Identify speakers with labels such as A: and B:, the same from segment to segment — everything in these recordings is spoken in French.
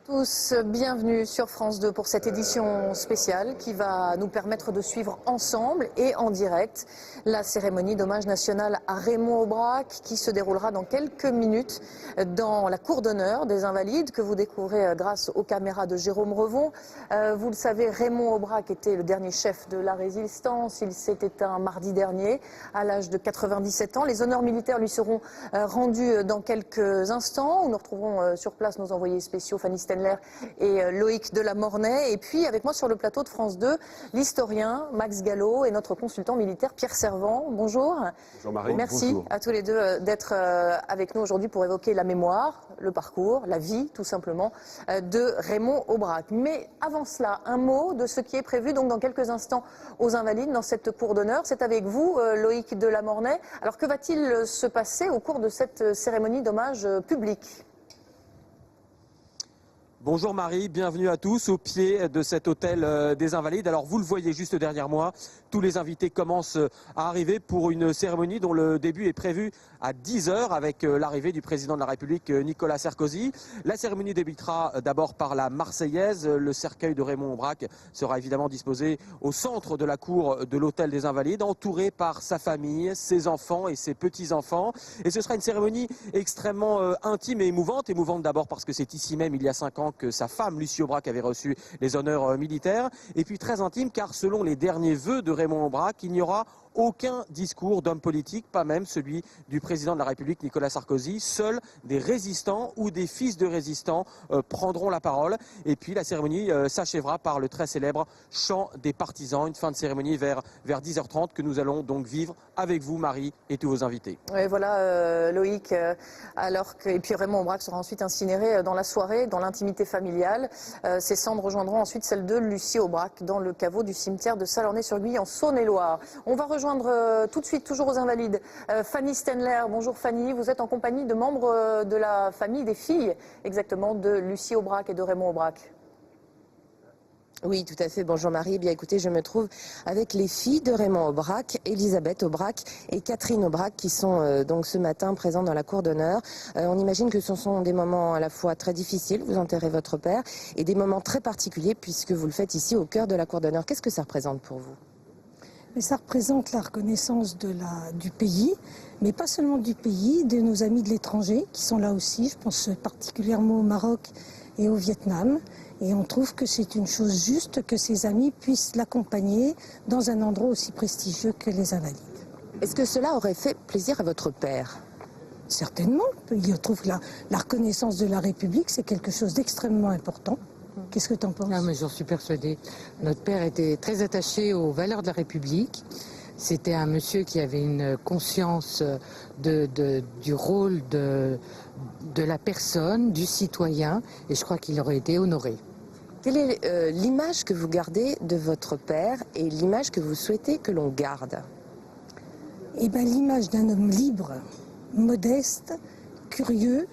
A: Tous, bienvenue sur France 2 pour cette édition spéciale qui va nous permettre de suivre ensemble et en direct la cérémonie d'hommage national à Raymond Aubrac qui se déroulera dans quelques minutes dans la cour d'honneur des Invalides que vous découvrez grâce aux caméras de Jérôme Revon. Vous le savez, Raymond Aubrac était le dernier chef de la Résistance. Il s'est éteint mardi dernier à l'âge de 97 ans. Les honneurs militaires lui seront rendus dans quelques instants où nous retrouverons sur place nos envoyés spéciaux Fanny Stenler et Loïc Delamornay. Et puis avec moi sur le plateau de France 2, l'historien Max Gallo et notre consultant militaire Pierre Servant. Bonjour.
B: Bonjour Marie.
A: Merci
B: Bonjour
A: à tous les deux d'être avec nous aujourd'hui pour évoquer la mémoire, le parcours, la vie tout simplement de Raymond Aubrac. Mais avant cela, un mot de ce qui est prévu donc dans quelques instants aux Invalides dans cette cour d'honneur. C'est avec vous Loïc Delamornay. Alors que va-t-il se passer au cours de cette cérémonie d'hommage public ?
C: Bonjour Marie, bienvenue à tous au pied de cet hôtel des Invalides. Alors vous le voyez juste derrière moi, tous les invités commencent à arriver pour une cérémonie dont le début est prévu à 10 h avec l'arrivée du président de la République Nicolas Sarkozy. La cérémonie débutera d'abord par la Marseillaise. Le cercueil de Raymond Aubrac sera évidemment disposé au centre de la cour de l'hôtel des Invalides, entouré par sa famille, ses enfants et ses petits-enfants. Et ce sera une cérémonie extrêmement intime et émouvante. Émouvante d'abord parce que c'est ici même, il y a 5 ans, que sa femme, Lucie Aubrac, avait reçu les honneurs militaires. Et puis très intime car selon les derniers vœux de Raymond Aubrac, il n'y aura aucun discours d'homme politique, pas même celui du président de la République Nicolas Sarkozy. Seuls des résistants ou des fils de résistants prendront la parole. Et puis la cérémonie s'achèvera par le très célèbre chant des partisans. Une fin de cérémonie vers 10h30 que nous allons donc vivre avec vous, Marie, et tous vos invités.
A: Oui, voilà Loïc. Et puis Raymond Aubrac sera ensuite incinéré dans la soirée, dans l'intimité familiale. Ses cendres rejoindront ensuite celles de Lucie Aubrac dans le caveau du cimetière de Salornay-sur-Guye en Saône-et-Loire. On va rejoindre tout de suite, toujours aux Invalides, Fanny Stenler. Bonjour Fanny, vous êtes en compagnie de membres de la famille des filles, exactement, de Lucie Aubrac et de Raymond Aubrac.
D: Oui, tout à fait. Bonjour Marie. Eh bien, écoutez, je me trouve avec les filles de Raymond Aubrac, Elisabeth Aubrac et Catherine Aubrac, qui sont donc ce matin présentes dans la cour d'honneur. On imagine que ce sont des moments à la fois très difficiles, vous enterrez votre père, et des moments très particuliers puisque vous le faites ici au cœur de la cour d'honneur. Qu'est-ce que ça représente pour vous ?
E: Mais ça représente la reconnaissance du pays, mais pas seulement du pays, de nos amis de l'étranger qui sont là aussi. Je pense particulièrement au Maroc et au Vietnam. Et on trouve que c'est une chose juste que ses amis puissent l'accompagner dans un endroit aussi prestigieux que les Invalides.
D: Est-ce que cela aurait fait plaisir à votre père ?
E: Certainement. Il trouve que la reconnaissance de la République, c'est quelque chose d'extrêmement important. Qu'est-ce que tu en penses ?
F: Ah, mais j'en suis persuadée. Notre père était très attaché aux valeurs de la République. C'était un monsieur qui avait une conscience du rôle de la personne, du citoyen, et je crois qu'il aurait été honoré.
D: Quelle est l'image que vous gardez de votre père et l'image que vous souhaitez que l'on garde ?
E: Eh bien, l'image d'un homme libre, modeste, curieux,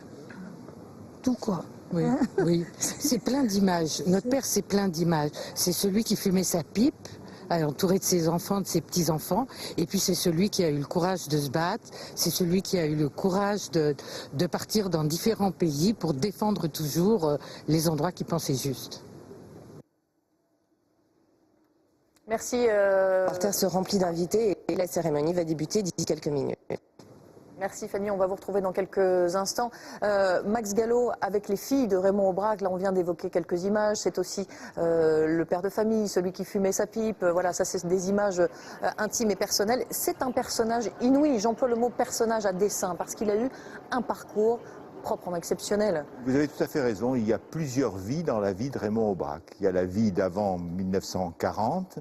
E: tout quoi.
F: Oui, oui. C'est plein d'images. Notre père, c'est plein d'images. C'est celui qui fumait sa pipe, entouré de ses enfants, de ses petits-enfants. Et puis c'est celui qui a eu le courage de se battre. C'est celui qui a eu le courage de partir dans différents pays pour défendre toujours les endroits qu'il pensait justes.
A: Merci.
D: Le parterre se remplit d'invités et la cérémonie va débuter d'ici quelques minutes.
A: Merci Fanny, on va vous retrouver dans quelques instants. Max Gallo, avec les filles de Raymond Aubrac, là on vient d'évoquer quelques images, c'est aussi le père de famille, celui qui fumait sa pipe, voilà, ça c'est des images intimes et personnelles. C'est un personnage inouï, j'emploie le mot personnage à dessein, parce qu'il a eu un parcours proprement exceptionnel.
B: Vous avez tout à fait raison, il y a plusieurs vies dans la vie de Raymond Aubrac. Il y a la vie d'avant 1940,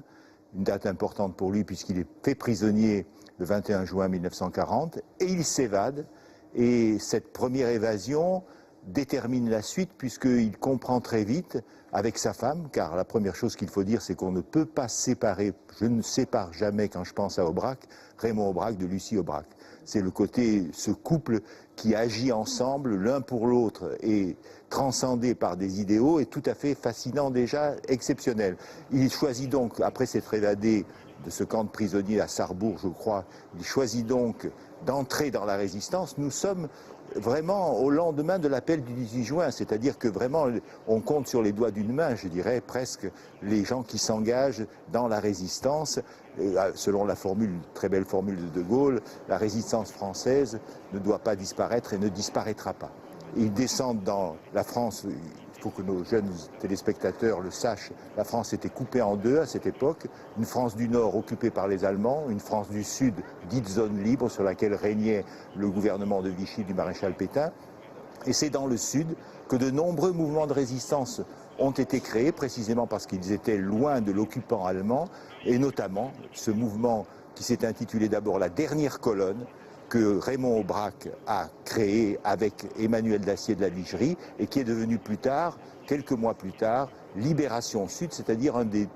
B: une date importante pour lui puisqu'il est fait prisonnier le 21 juin 1940, et il s'évade. Et cette première évasion détermine la suite, puisqu'il comprend très vite avec sa femme, car la première chose qu'il faut dire, c'est qu'on ne peut pas séparer, je ne sépare jamais quand je pense à Aubrac, Raymond Aubrac de Lucie Aubrac. C'est le côté, ce couple qui agit ensemble l'un pour l'autre et transcendé par des idéaux est tout à fait fascinant déjà, exceptionnel. Il choisit donc, après s'être évadé de ce camp de prisonniers à Sarrebourg, je crois, il choisit donc d'entrer dans la résistance, nous sommes vraiment au lendemain de l'appel du 18 juin, c'est-à-dire que vraiment on compte sur les doigts d'une main, je dirais, presque les gens qui s'engagent dans la résistance. Selon la formule, très belle formule de De Gaulle, la résistance française ne doit pas disparaître et ne disparaîtra pas. Ils descendent dans la France. Il faut que nos jeunes téléspectateurs le sachent, la France était coupée en deux à cette époque, une France du Nord occupée par les Allemands, une France du Sud dite zone libre sur laquelle régnait le gouvernement de Vichy du maréchal Pétain. Et c'est dans le Sud que de nombreux mouvements de résistance ont été créés, précisément parce qu'ils étaient loin de l'occupant allemand, et notamment ce mouvement qui s'est intitulé d'abord la dernière colonne, que Raymond Aubrac a créé avec Emmanuel Dacier de la Vigerie et qui est devenu plus tard, quelques mois plus tard, Libération Sud, c'est-à-dire un des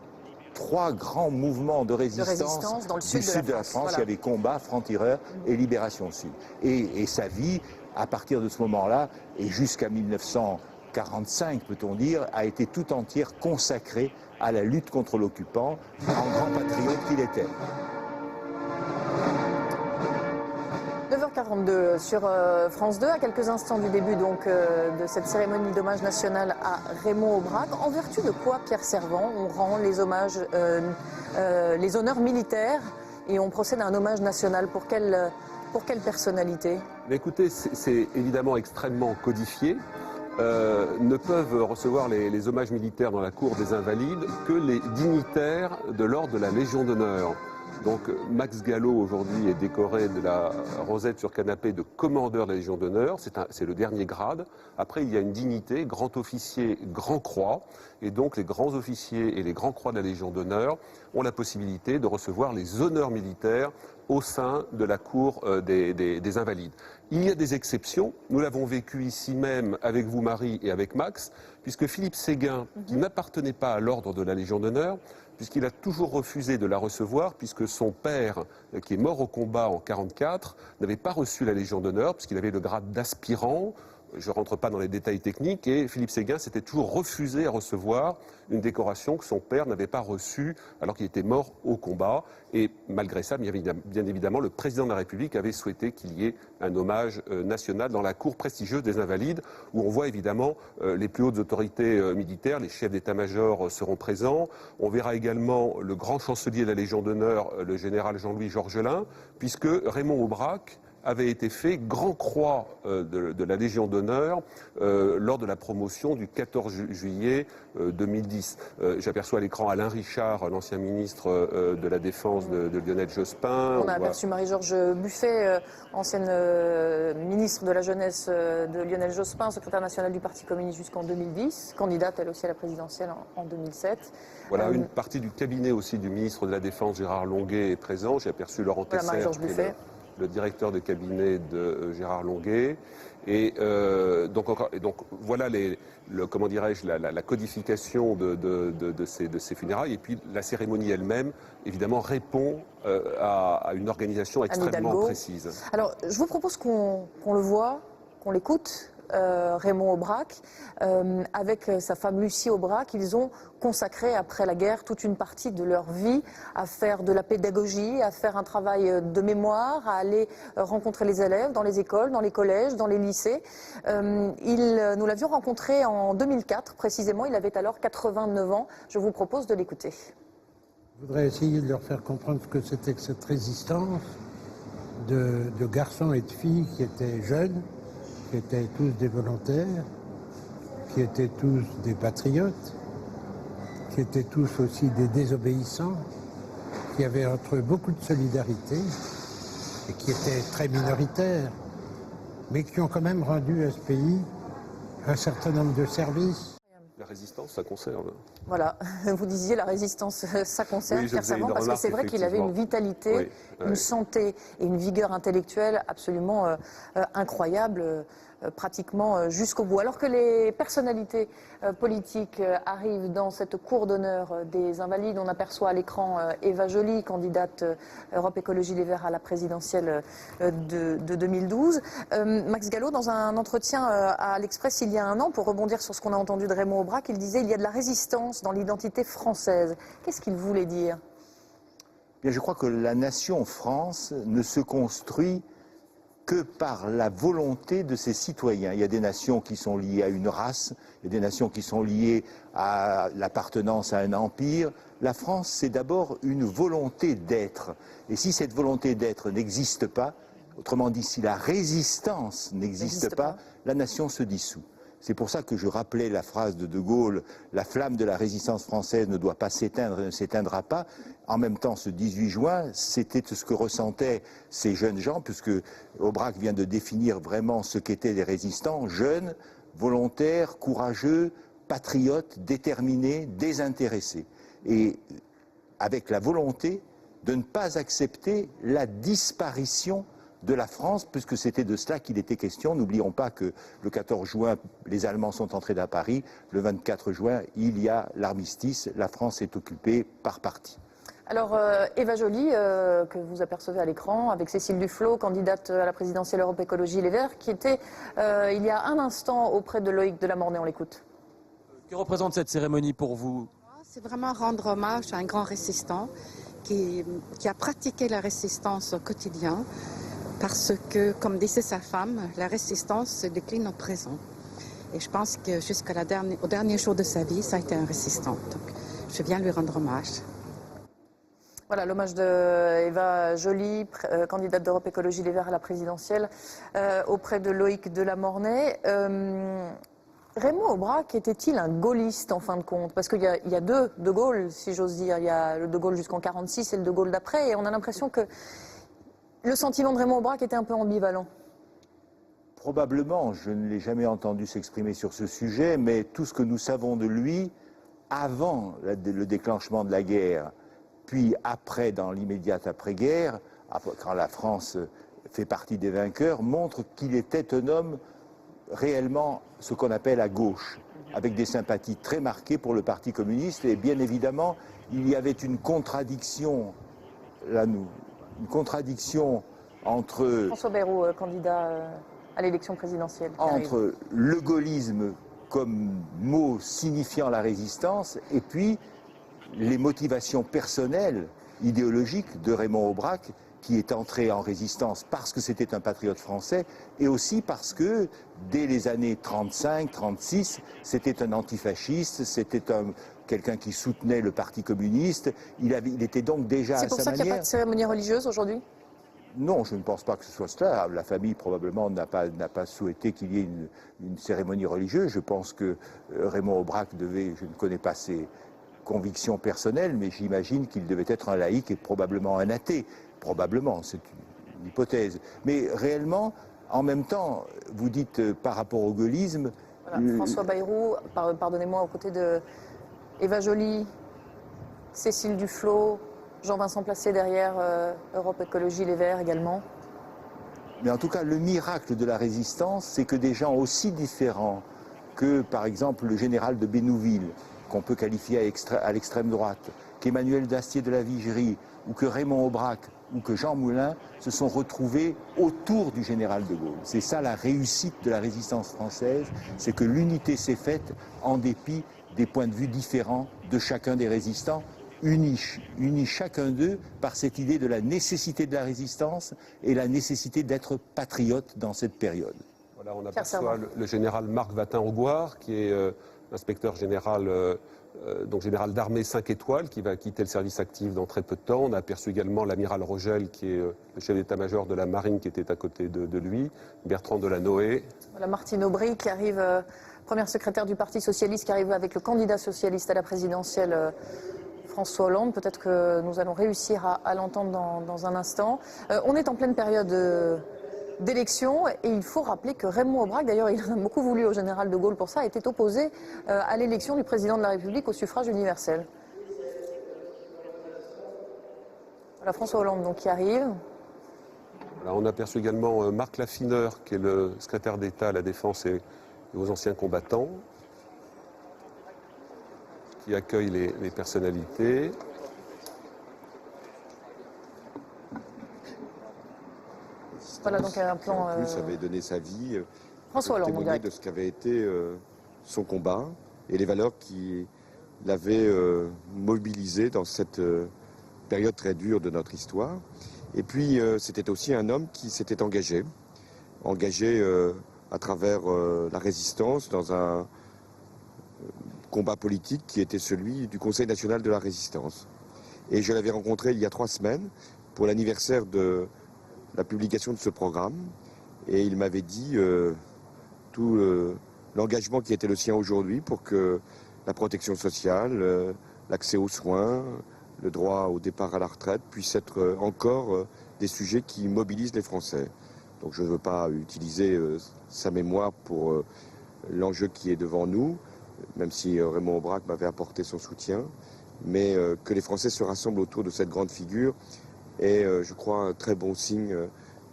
B: 3 grands mouvements de résistance
A: dans le
B: du sud de la France. Voilà. Il y avait Combat, Franc-Tireur et Libération Sud. Et sa vie, à partir de ce moment-là, et jusqu'à 1945, peut-on dire, a été tout entière consacrée à la lutte contre l'occupant, en grand patriote qu'il était.
A: 9h42 sur France 2, à quelques instants du début donc de cette cérémonie d'hommage national à Raymond Aubrac. En vertu de quoi, Pierre Servan, on rend les hommages, les honneurs militaires et on procède à un hommage national pour quelle personnalité?
G: Écoutez, c'est évidemment extrêmement codifié. Ne peuvent recevoir les hommages militaires dans la cour des Invalides que les dignitaires de l'ordre de la Légion d'honneur. Donc Max Gallo aujourd'hui est décoré de la rosette sur canapé de commandeur de la Légion d'honneur, c'est le dernier grade. Après il y a une dignité, grand officier, grand croix, et donc les grands officiers et les grands croix de la Légion d'honneur ont la possibilité de recevoir les honneurs militaires au sein de la cour des Invalides. Il y a des exceptions, nous l'avons vécu ici même avec vous Marie et avec Max, puisque Philippe Séguin, qui n'appartenait pas à l'ordre de la Légion d'honneur, puisqu'il a toujours refusé de la recevoir, puisque son père, qui est mort au combat en 1944, n'avait pas reçu la Légion d'honneur, puisqu'il avait le grade d'aspirant. Je ne rentre pas dans les détails techniques, et Philippe Séguin s'était toujours refusé à recevoir une décoration que son père n'avait pas reçue alors qu'il était mort au combat. Et malgré ça, bien évidemment, le président de la République avait souhaité qu'il y ait un hommage national dans la cour prestigieuse des Invalides, où on voit évidemment les plus hautes autorités militaires, les chefs d'état-major seront présents. On verra également le grand chancelier de la Légion d'honneur, le général Jean-Louis Georgelin, puisque Raymond Aubrac avait été fait grand croix de la Légion d'honneur lors de la promotion du 14 juillet 2010. J'aperçois à l'écran Alain Richard, l'ancien ministre de la Défense de Lionel Jospin.
A: On a aperçu Marie-Georges Buffet, ancienne ministre de la Jeunesse de Lionel Jospin, secrétaire nationale du Parti communiste jusqu'en 2010, candidate elle aussi à la présidentielle en 2007.
G: Voilà, une partie du cabinet aussi du ministre de la Défense, Gérard Longuet, est présent. J'ai aperçu Laurent Tesser.
A: Voilà, Marie-Georges Buffet.
G: Le directeur de cabinet de Gérard Longuet. Et donc voilà comment dirais-je, la codification de ces funérailles. Et puis la cérémonie elle-même, évidemment, répond à une organisation extrêmement précise.
A: Alors, je vous propose qu'on le voit, qu'on l'écoute. Raymond Aubrac, avec sa femme Lucie Aubrac, ils ont consacré après la guerre toute une partie de leur vie à faire de la pédagogie, à faire un travail de mémoire, à aller rencontrer les élèves dans les écoles, dans les collèges, dans les lycées. Nous l'avions rencontré en 2004 précisément, il avait alors 89 ans. Je vous propose de l'écouter.
H: Je voudrais essayer de leur faire comprendre ce que c'était que cette résistance de garçons et de filles qui étaient jeunes, qui étaient tous des volontaires, qui étaient tous des patriotes, qui étaient tous aussi des désobéissants, qui avaient entre eux beaucoup de solidarité et qui étaient très minoritaires, mais qui ont quand même rendu à ce pays un certain nombre de services.
G: La résistance, ça conserve.
A: Voilà, vous disiez la résistance, ça conserve,
G: oui,
A: Pierre Servan, parce que c'est vrai qu'il avait une vitalité, une santé et une vigueur intellectuelle absolument incroyable, pratiquement jusqu'au bout. Alors que les personnalités politiques arrivent dans cette cour d'honneur des Invalides, on aperçoit à l'écran Eva Joly, candidate Europe Écologie Les Verts à la présidentielle de 2012. Max Gallo, dans un entretien à l'Express il y a un an, pour rebondir sur ce qu'on a entendu de Raymond Aubrac, il disait il y a de la résistance dans l'identité française. Qu'est-ce qu'il voulait dire ?
B: Bien, je crois que la nation France ne se construit que par la volonté de ses citoyens. Il y a des nations qui sont liées à une race, il y a des nations qui sont liées à l'appartenance à un empire. La France, c'est d'abord une volonté d'être. Et si cette volonté d'être n'existe pas, autrement dit, si la résistance n'existe pas, la nation se dissout. C'est pour ça que je rappelais la phrase de Gaulle, la flamme de la résistance française ne doit pas s'éteindre et ne s'éteindra pas. En même temps, ce 18 juin, c'était ce que ressentaient ces jeunes gens, puisque Aubrac vient de définir vraiment ce qu'étaient les résistants, jeunes, volontaires, courageux, patriotes, déterminés, désintéressés. Et avec la volonté de ne pas accepter la disparition de la France, puisque c'était de cela qu'il était question. N'oublions pas que le 14 juin, les Allemands sont entrés à Paris. Le 24 juin, il y a l'armistice. La France est occupée par partie.
A: Alors, Eva Joly, que vous apercevez à l'écran, avec Cécile Duflot, candidate à la présidentielle Europe Écologie Les Verts, qui était il y a un instant auprès de Loïc Delamornay. On l'écoute.
C: Que représente cette cérémonie pour vous?
I: C'est vraiment rendre hommage à un grand résistant qui a pratiqué la résistance au quotidien. Parce que, comme disait sa femme, la résistance se décline au présent. Et je pense que au dernier jour de sa vie, ça a été un résistant. Donc, je viens lui rendre hommage.
A: Voilà, l'hommage d'Eva Joly, candidate d'Europe Écologie Les Verts à la présidentielle, auprès de Loïc Delamornay. Raymond Aubrac était-il un gaulliste en fin de compte? Parce qu'il y a deux De Gaulle, si j'ose dire. Il y a le De Gaulle jusqu'en 1946 et le De Gaulle d'après. Et on a l'impression que le sentiment de Raymond Aubrac était un peu ambivalent.
B: Probablement, je ne l'ai jamais entendu s'exprimer sur ce sujet, mais tout ce que nous savons de lui, avant le déclenchement de la guerre, puis après, dans l'immédiate après-guerre, quand la France fait partie des vainqueurs, montre qu'il était un homme réellement ce qu'on appelle à gauche, avec des sympathies très marquées pour le Parti communiste. Et bien évidemment, il y avait une contradiction, une contradiction entre...
A: François Bayrou, candidat à l'élection présidentielle.
B: Entre le gaullisme comme mot signifiant la résistance et puis les motivations personnelles, idéologiques de Raymond Aubrac, qui est entré en résistance parce que c'était un patriote français et aussi parce que dès les années 35-36, c'était un antifasciste, c'était quelqu'un qui soutenait le Parti communiste. Il était donc déjà à sa manière...
A: C'est pour ça qu'il n'y a pas de cérémonie religieuse aujourd'hui?
B: Non, je ne pense pas que ce soit cela. La famille, probablement, n'a pas souhaité qu'il y ait une cérémonie religieuse. Je pense que Raymond Aubrac devait... Je ne connais pas ses convictions personnelles, mais j'imagine qu'il devait être un laïc et probablement un athée. Probablement, c'est une hypothèse. Mais réellement, en même temps, vous dites par rapport au gaullisme...
A: Voilà, François Bayrou, pardonnez-moi, aux côtés de Eva Joly, Cécile Duflot, Jean-Vincent Placé derrière, Europe Écologie Les Verts également.
B: Mais en tout cas, le miracle de la résistance, c'est que des gens aussi différents que, par exemple, le général de Bénouville, qu'on peut qualifier à l'extrême droite, qu'Emmanuel Dastier de la Vigerie, ou que Raymond Aubrac, ou que Jean Moulin, se sont retrouvés autour du général de Gaulle. C'est ça la réussite de la résistance française, c'est que l'unité s'est faite en dépit des points de vue différents de chacun des résistants, unis chacun d'eux par cette idée de la nécessité de la résistance et la nécessité d'être patriote dans cette période.
G: Voilà, on aperçoit le général Marc Vatin-Augoire, qui est inspecteur général, donc général d'armée 5 étoiles, qui va quitter le service actif dans très peu de temps. On a aperçu également l'amiral Rogel, qui est le chef d'état-major de la marine, qui était à côté de lui, Bertrand Delanoë.
A: Voilà, Martine Aubry, qui arrive, première secrétaire du Parti socialiste, qui arrive avec le candidat socialiste à la présidentielle, François Hollande. Peut-être que nous allons réussir à l'entendre dans un instant. On est en pleine période d'élection et il faut rappeler que Raymond Aubrac, d'ailleurs il en a beaucoup voulu au général de Gaulle pour ça, était opposé à l'élection du président de la République au suffrage universel. Voilà François Hollande donc, qui arrive.
G: Voilà, on aperçoit également Marc Laffineur, qui est le secrétaire d'État à la Défense et aux anciens combattants, qui accueille les personnalités.
A: Voilà donc un plan.
J: En plus, avait donné sa vie
A: François Hollande,
J: témoigner de ce qu'avait été son combat et les valeurs qui l'avaient mobilisé dans cette période très dure de notre histoire. Et puis, c'était aussi un homme qui s'était engagé engagé à travers la résistance dans un combat politique qui était celui du Conseil national de la résistance. Et je l'avais rencontré il y a 3 semaines pour l'anniversaire de la publication de ce programme. Et il m'avait dit tout l'engagement qui était le sien aujourd'hui pour que la protection sociale, l'accès aux soins, le droit au départ à la retraite puissent être encore des sujets qui mobilisent les Français. Donc je ne veux pas utiliser sa mémoire pour l'enjeu qui est devant nous, même si Raymond Aubrac m'avait apporté son soutien, mais que les Français se rassemblent autour de cette grande figure est, je crois, un très bon signe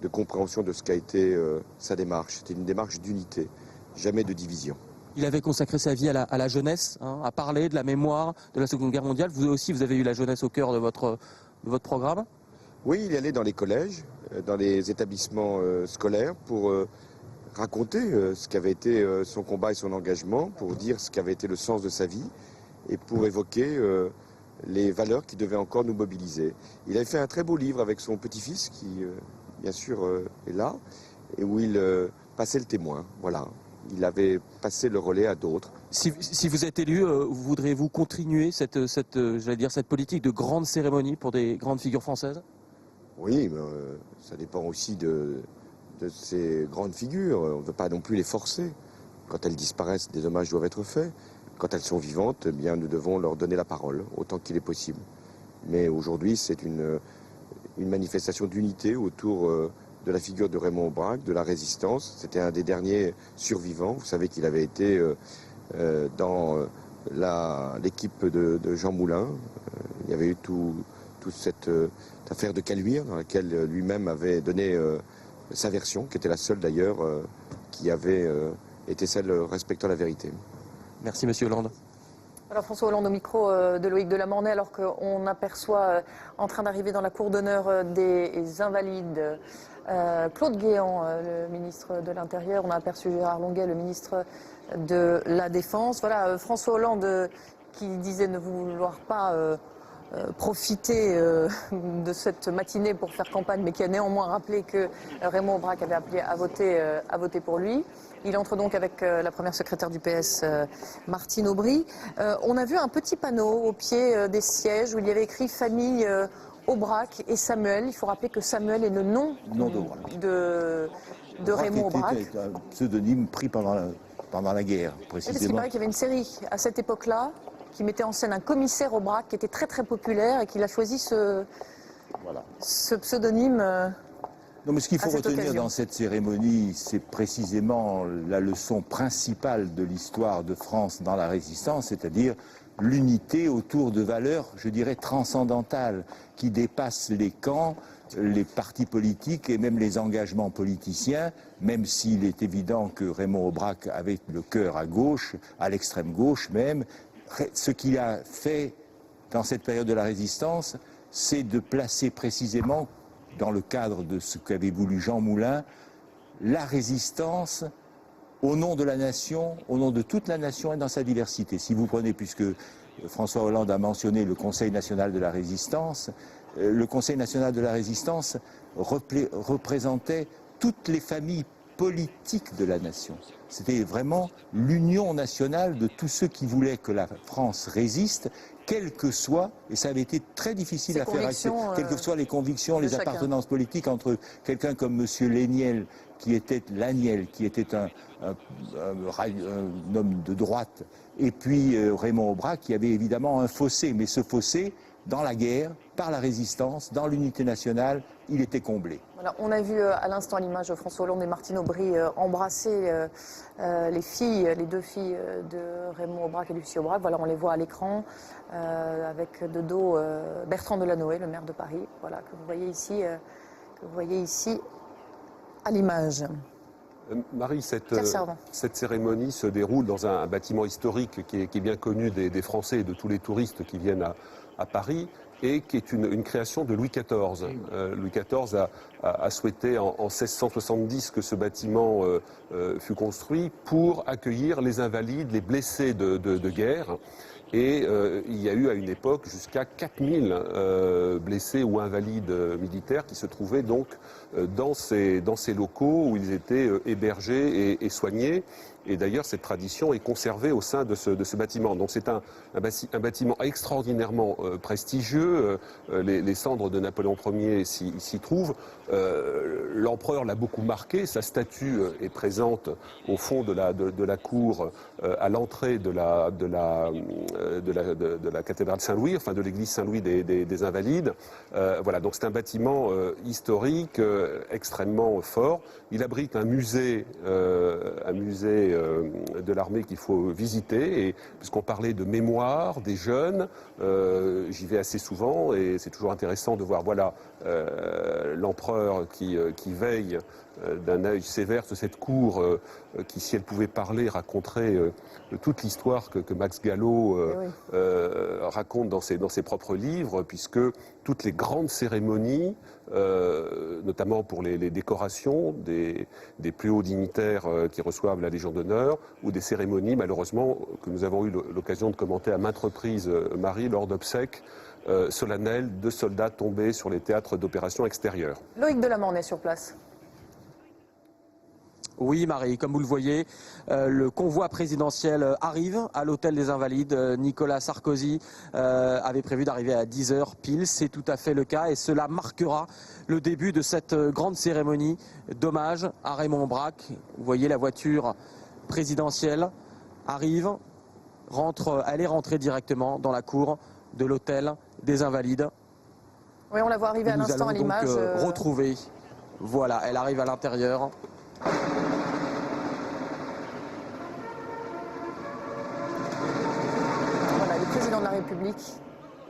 J: de compréhension de ce qu'a été sa démarche. C'était une démarche d'unité, jamais de division.
C: Il avait consacré sa vie à la jeunesse, hein, à parler de la mémoire de la Seconde Guerre mondiale. Vous aussi, vous avez eu la jeunesse au cœur de votre programme?
J: Oui, il allait dans les collèges, dans les établissements scolaires pour raconter ce qu'avait été son combat et son engagement, pour dire ce qu'avait été le sens de sa vie et pour évoquer les valeurs qui devaient encore nous mobiliser. Il avait fait un très beau livre avec son petit-fils qui, bien sûr, est là, et où il passait le témoin. Voilà. Il avait passé le relais à d'autres.
C: Si vous êtes élu, voudriez-vous continuer cette politique de grandes cérémonies pour des grandes figures françaises?
J: Oui, mais ça dépend aussi de ces grandes figures. On ne veut pas non plus les forcer. Quand elles disparaissent, des hommages doivent être faits. Quand elles sont vivantes, eh bien, nous devons leur donner la parole, autant qu'il est possible. Mais aujourd'hui, c'est une manifestation d'unité autour de la figure de Raymond Aubrac, de la résistance. C'était un des derniers survivants. Vous savez qu'il avait été dans l'équipe de Jean Moulin. Il y avait eu toute cette affaire de Caluire, dans laquelle lui-même avait donné sa version, qui était la seule d'ailleurs qui avait été celle respectant la vérité.
C: Merci Monsieur Hollande.
A: Alors François Hollande au micro de Loïc Delamornay, alors qu'on aperçoit en train d'arriver dans la cour d'honneur des Invalides Claude Guéant, le ministre de l'Intérieur, on a aperçu Gérard Longuet, le ministre de la Défense. Voilà, François Hollande qui disait ne vouloir pas profiter de cette matinée pour faire campagne, mais qui a néanmoins rappelé que Raymond Aubrac avait appelé à voter pour lui. Il entre donc avec la première secrétaire du PS, Martine Aubry. On a vu un petit panneau au pied des sièges où il y avait écrit « Famille Aubrac et Samuel ». Il faut rappeler que Samuel est le nom de Raymond Aubrac.
B: C'était un pseudonyme pris pendant la guerre, précisément.
A: Parce qu'il paraît qu'il y avait une série à cette époque-là qui mettait en scène un commissaire Aubrac qui était très très populaire et qu'il a choisi ce pseudonyme.
B: Non, mais ce qu'il faut retenir dans cette cérémonie, c'est précisément la leçon principale de l'histoire de France dans la résistance, c'est-à-dire l'unité autour de valeurs, je dirais, transcendantales, qui dépassent les camps, les partis politiques et même les engagements politiciens, même s'il est évident que Raymond Aubrac avait le cœur à gauche, à l'extrême gauche même. Ce qu'il a fait dans cette période de la résistance, c'est de placer précisément, dans le cadre de ce qu'avait voulu Jean Moulin, la résistance au nom de la nation, au nom de toute la nation et dans sa diversité. Si vous prenez, puisque François Hollande a mentionné le Conseil national de la résistance, le Conseil national de la résistance représentait toutes les familles politiques de la nation. C'était vraiment l'union nationale de tous ceux qui voulaient que la France résiste, quelles que soient, et ça avait été très difficile à faire accepter, quelles que soient les convictions, les appartenances politiques, entre quelqu'un comme M. Laniel, qui était un homme de droite, et puis Raymond Aubrac, qui avait évidemment un fossé, mais ce fossé, dans la guerre, par la résistance, dans l'unité nationale, il était comblé.
A: Voilà, on a vu à l'instant à l'image François Hollande et Martine Aubry embrasser les deux filles de Raymond Aubrac et Lucie Aubrac. Voilà, on les voit à l'écran avec de dos Bertrand Delanoë, le maire de Paris, voilà, que vous voyez ici à l'image.
G: Marie, cette cérémonie se déroule dans un bâtiment historique qui est bien connu des Français et de tous les touristes qui viennent à Paris et qui est une création de Louis XIV. Louis XIV a souhaité en 1670 que ce bâtiment fût construit pour accueillir les invalides, les blessés de guerre. Et il y a eu à une époque jusqu'à 4000 blessés ou invalides militaires qui se trouvaient donc dans ces locaux où ils étaient hébergés et soignés. Et d'ailleurs, cette tradition est conservée au sein de ce bâtiment. Donc c'est un bâtiment extraordinairement prestigieux. Les cendres de Napoléon Ier s'y trouvent. L'empereur l'a beaucoup marqué. Sa statue est présente au fond de la cour, à l'entrée de la cathédrale Saint-Louis, enfin de l'église Saint-Louis des Invalides. Voilà, donc c'est un bâtiment historique extrêmement fort. Il abrite un musée de l'armée qu'il faut visiter. Et puisqu'on parlait de mémoire des jeunes, j'y vais assez souvent et c'est toujours intéressant de voir l'empereur qui veille d'un œil sévère sur cette cour qui, si elle pouvait parler, raconterait toute l'histoire que Max Gallo raconte dans ses propres livres, puisque toutes les grandes cérémonies, notamment pour les décorations des plus hauts dignitaires qui reçoivent la Légion d'honneur, ou des cérémonies, malheureusement, que nous avons eu l'occasion de commenter à maintes reprises, Marie, lors d'obsèques solennelles de soldats tombés sur les théâtres d'opérations extérieures.
A: Loïc Delamorne est sur place.
C: Oui, Marie, comme vous le voyez, le convoi présidentiel arrive à l'hôtel des Invalides. Nicolas Sarkozy avait prévu d'arriver à 10h pile. C'est tout à fait le cas et cela marquera le début de cette grande cérémonie d'hommage à Raymond Aubrac. Vous voyez la voiture présidentielle arrive, elle est rentrée directement dans la cour de l'hôtel des Invalides.
A: Oui, on la voit arriver à l'instant à l'image.
C: Nous allons donc retrouver, voilà, elle arrive à l'intérieur.
A: Voilà, le président de la République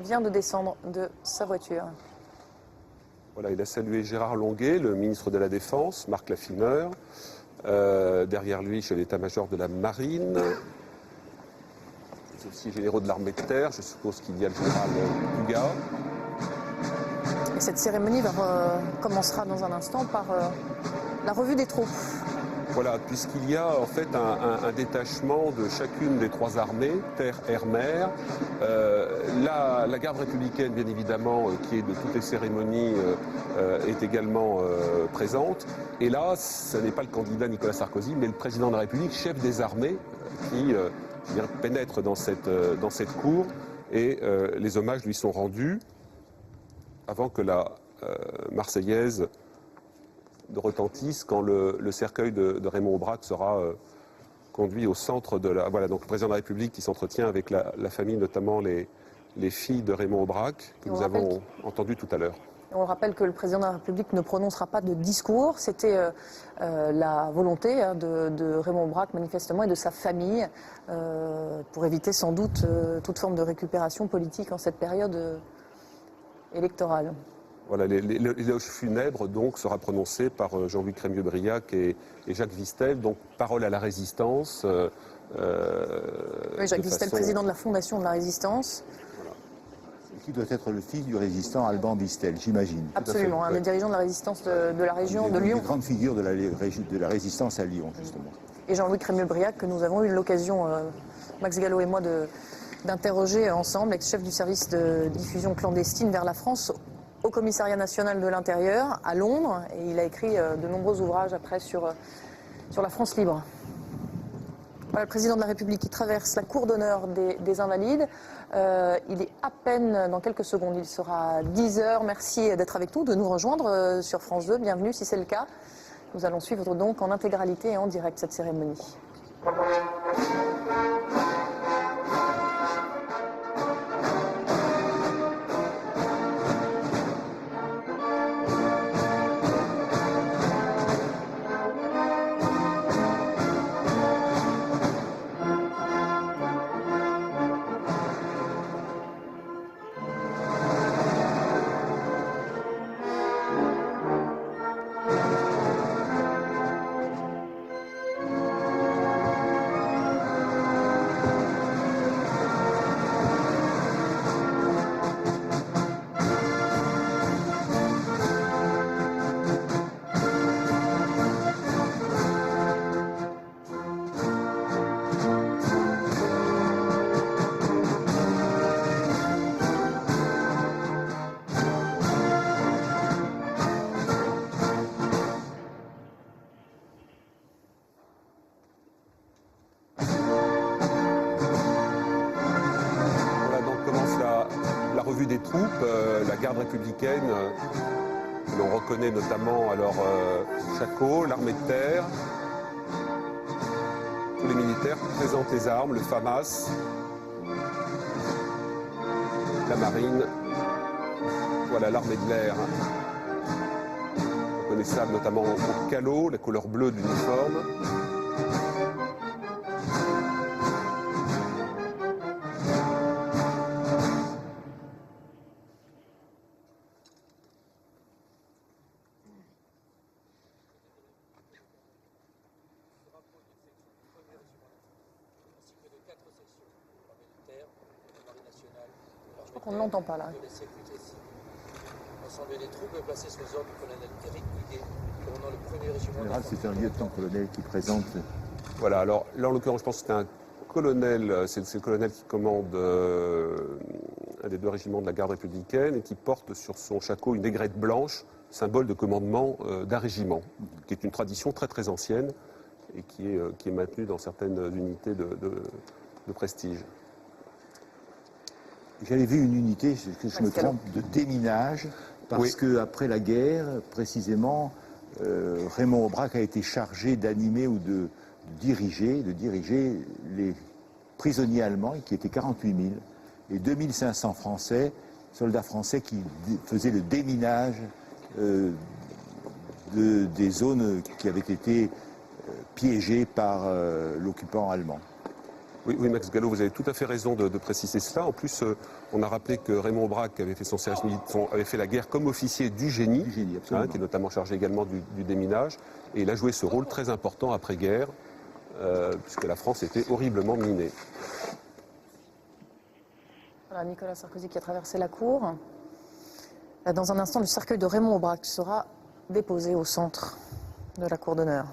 A: vient de descendre de sa voiture.
G: Voilà, il a salué Gérard Longuet, le ministre de la Défense, Marc Laffineur. Derrière lui, chez l'état-major de la Marine. Les officiers généraux de l'armée de terre, je suppose qu'il y a le général Puga.
A: Et cette cérémonie commencera dans un instant par la revue des troupes.
G: Voilà, puisqu'il y a en fait un détachement de chacune des trois armées, terre, air, mer. La garde républicaine, bien évidemment, qui est de toutes les cérémonies, est également présente. Et là, ce n'est pas le candidat Nicolas Sarkozy, mais le président de la République, chef des armées, qui pénètre dans cette cour. Et les hommages lui sont rendus avant que la Marseillaise retentisse, quand le cercueil de Raymond Aubrac sera conduit au centre de la... Voilà, donc le président de la République qui s'entretient avec la famille, notamment les filles de Raymond Aubrac, que nous avons entendu tout à l'heure.
A: On rappelle que le président de la République ne prononcera pas de discours. C'était la volonté de Raymond Aubrac, manifestement, et de sa famille, pour éviter sans doute toute forme de récupération politique en cette période électorale.
G: Voilà, l'éloge funèbre donc sera prononcé par Jean-Louis Crémieux-Briac et Jacques Vistel, donc parole à la résistance.
A: Oui, Jacques Vistel, président de la Fondation de la Résistance.
B: Qui doit être le fils du résistant Alban Vistel, j'imagine.
A: Absolument, un des dirigeants de la résistance de la région de Lyon.
B: Une grande figure de la résistance à Lyon, justement.
A: Et Jean-Louis Crémieux-Briac, que nous avons eu l'occasion, Max Gallo et moi, d'interroger ensemble, ex-chef du service de diffusion clandestine vers la France, au commissariat national de l'intérieur, à Londres. Et il a écrit de nombreux ouvrages après sur la France libre. Voilà, le président de la République qui traverse la cour d'honneur des Invalides. Il est à peine dans quelques secondes. Il sera 10h. Merci d'être avec nous, de nous rejoindre sur France 2. Bienvenue si c'est le cas. Nous allons suivre donc en intégralité et en direct cette cérémonie.
G: revue des troupes, la garde républicaine, que l'on reconnaît notamment alors Chacot, l'armée de terre. Tous les militaires présentent les armes, le FAMAS, la marine, voilà l'armée de l'air. Reconnaissable notamment au calot, la couleur bleue de l'uniforme.
A: Je crois qu'on ne l'entend pas là.
K: L'ensemble des troupes placées sous ordre du colonel Éric Guiguet, commandant le premier régiment.
B: En général, c'est un lieutenant-colonel qui présente.
G: Voilà, alors là en l'occurrence, je pense que c'est un colonel, c'est le colonel qui commande un des 2 régiments de la garde républicaine et qui porte sur son shako une aigrette blanche, symbole de commandement d'un régiment, qui est une tradition très très ancienne et qui est maintenue dans certaines unités de prestige.
B: J'avais vu une unité, est-ce que je me trompe, de déminage, parce
G: Oui.
B: qu'après la guerre, précisément, Raymond Aubrac a été chargé d'animer ou de diriger les prisonniers allemands, qui étaient 48 000, et 2500 Français, soldats français qui faisaient le déminage des zones qui avaient été piégées par l'occupant allemand.
G: Oui, Max Gallo, vous avez tout à fait raison de préciser cela. En plus, on a rappelé que Raymond Aubrac avait fait son service militaire, avait fait la guerre comme officier du génie,
B: Du génie,
G: qui
B: absolument.
G: est notamment chargé également du déminage. Et il a joué ce rôle très important après-guerre, puisque la France était horriblement minée.
A: Voilà, Nicolas Sarkozy qui a traversé la cour. Dans un instant, le cercueil de Raymond Aubrac sera déposé au centre de la cour d'honneur.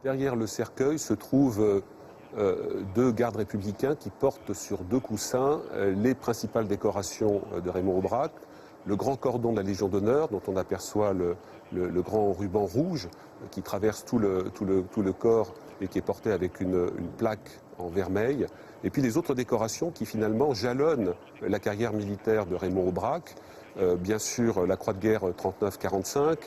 G: Derrière le cercueil se trouvent 2 gardes républicains qui portent sur 2 coussins les principales décorations de Raymond Aubrac. Le grand cordon de la Légion d'honneur, dont on aperçoit le grand ruban rouge qui traverse tout le corps et qui est porté avec une plaque en vermeil. Et puis les autres décorations qui finalement jalonnent la carrière militaire de Raymond Aubrac. Bien sûr, la Croix de guerre 39-45,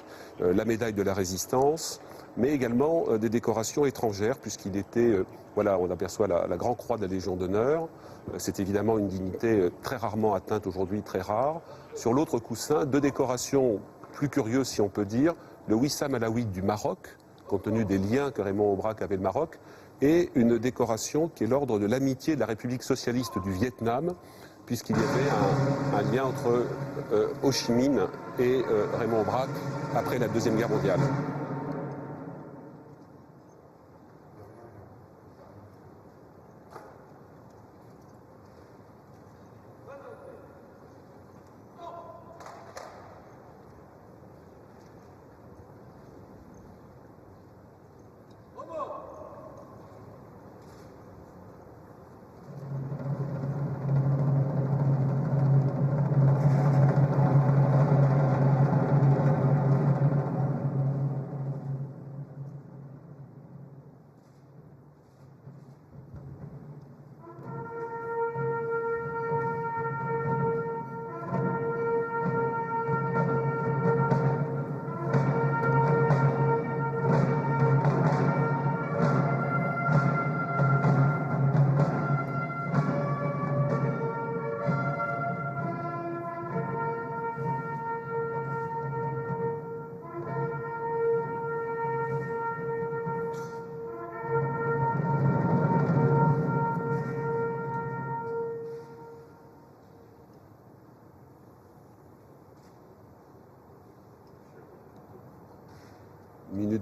G: la médaille de la Résistance, mais également des décorations étrangères, puisqu'il était, voilà, on aperçoit la Grande Croix de la Légion d'honneur. C'est évidemment une dignité très rarement atteinte aujourd'hui, très rare. Sur l'autre coussin, 2 décorations plus curieuses, si on peut dire, le Wissam Alaoui du Maroc, compte tenu des liens que Raymond Aubrac avait le Maroc, et une décoration qui est l'ordre de l'amitié de la République socialiste du Vietnam, puisqu'il y avait un lien entre Ho Chi Minh et Raymond Aubrac après la Deuxième Guerre mondiale.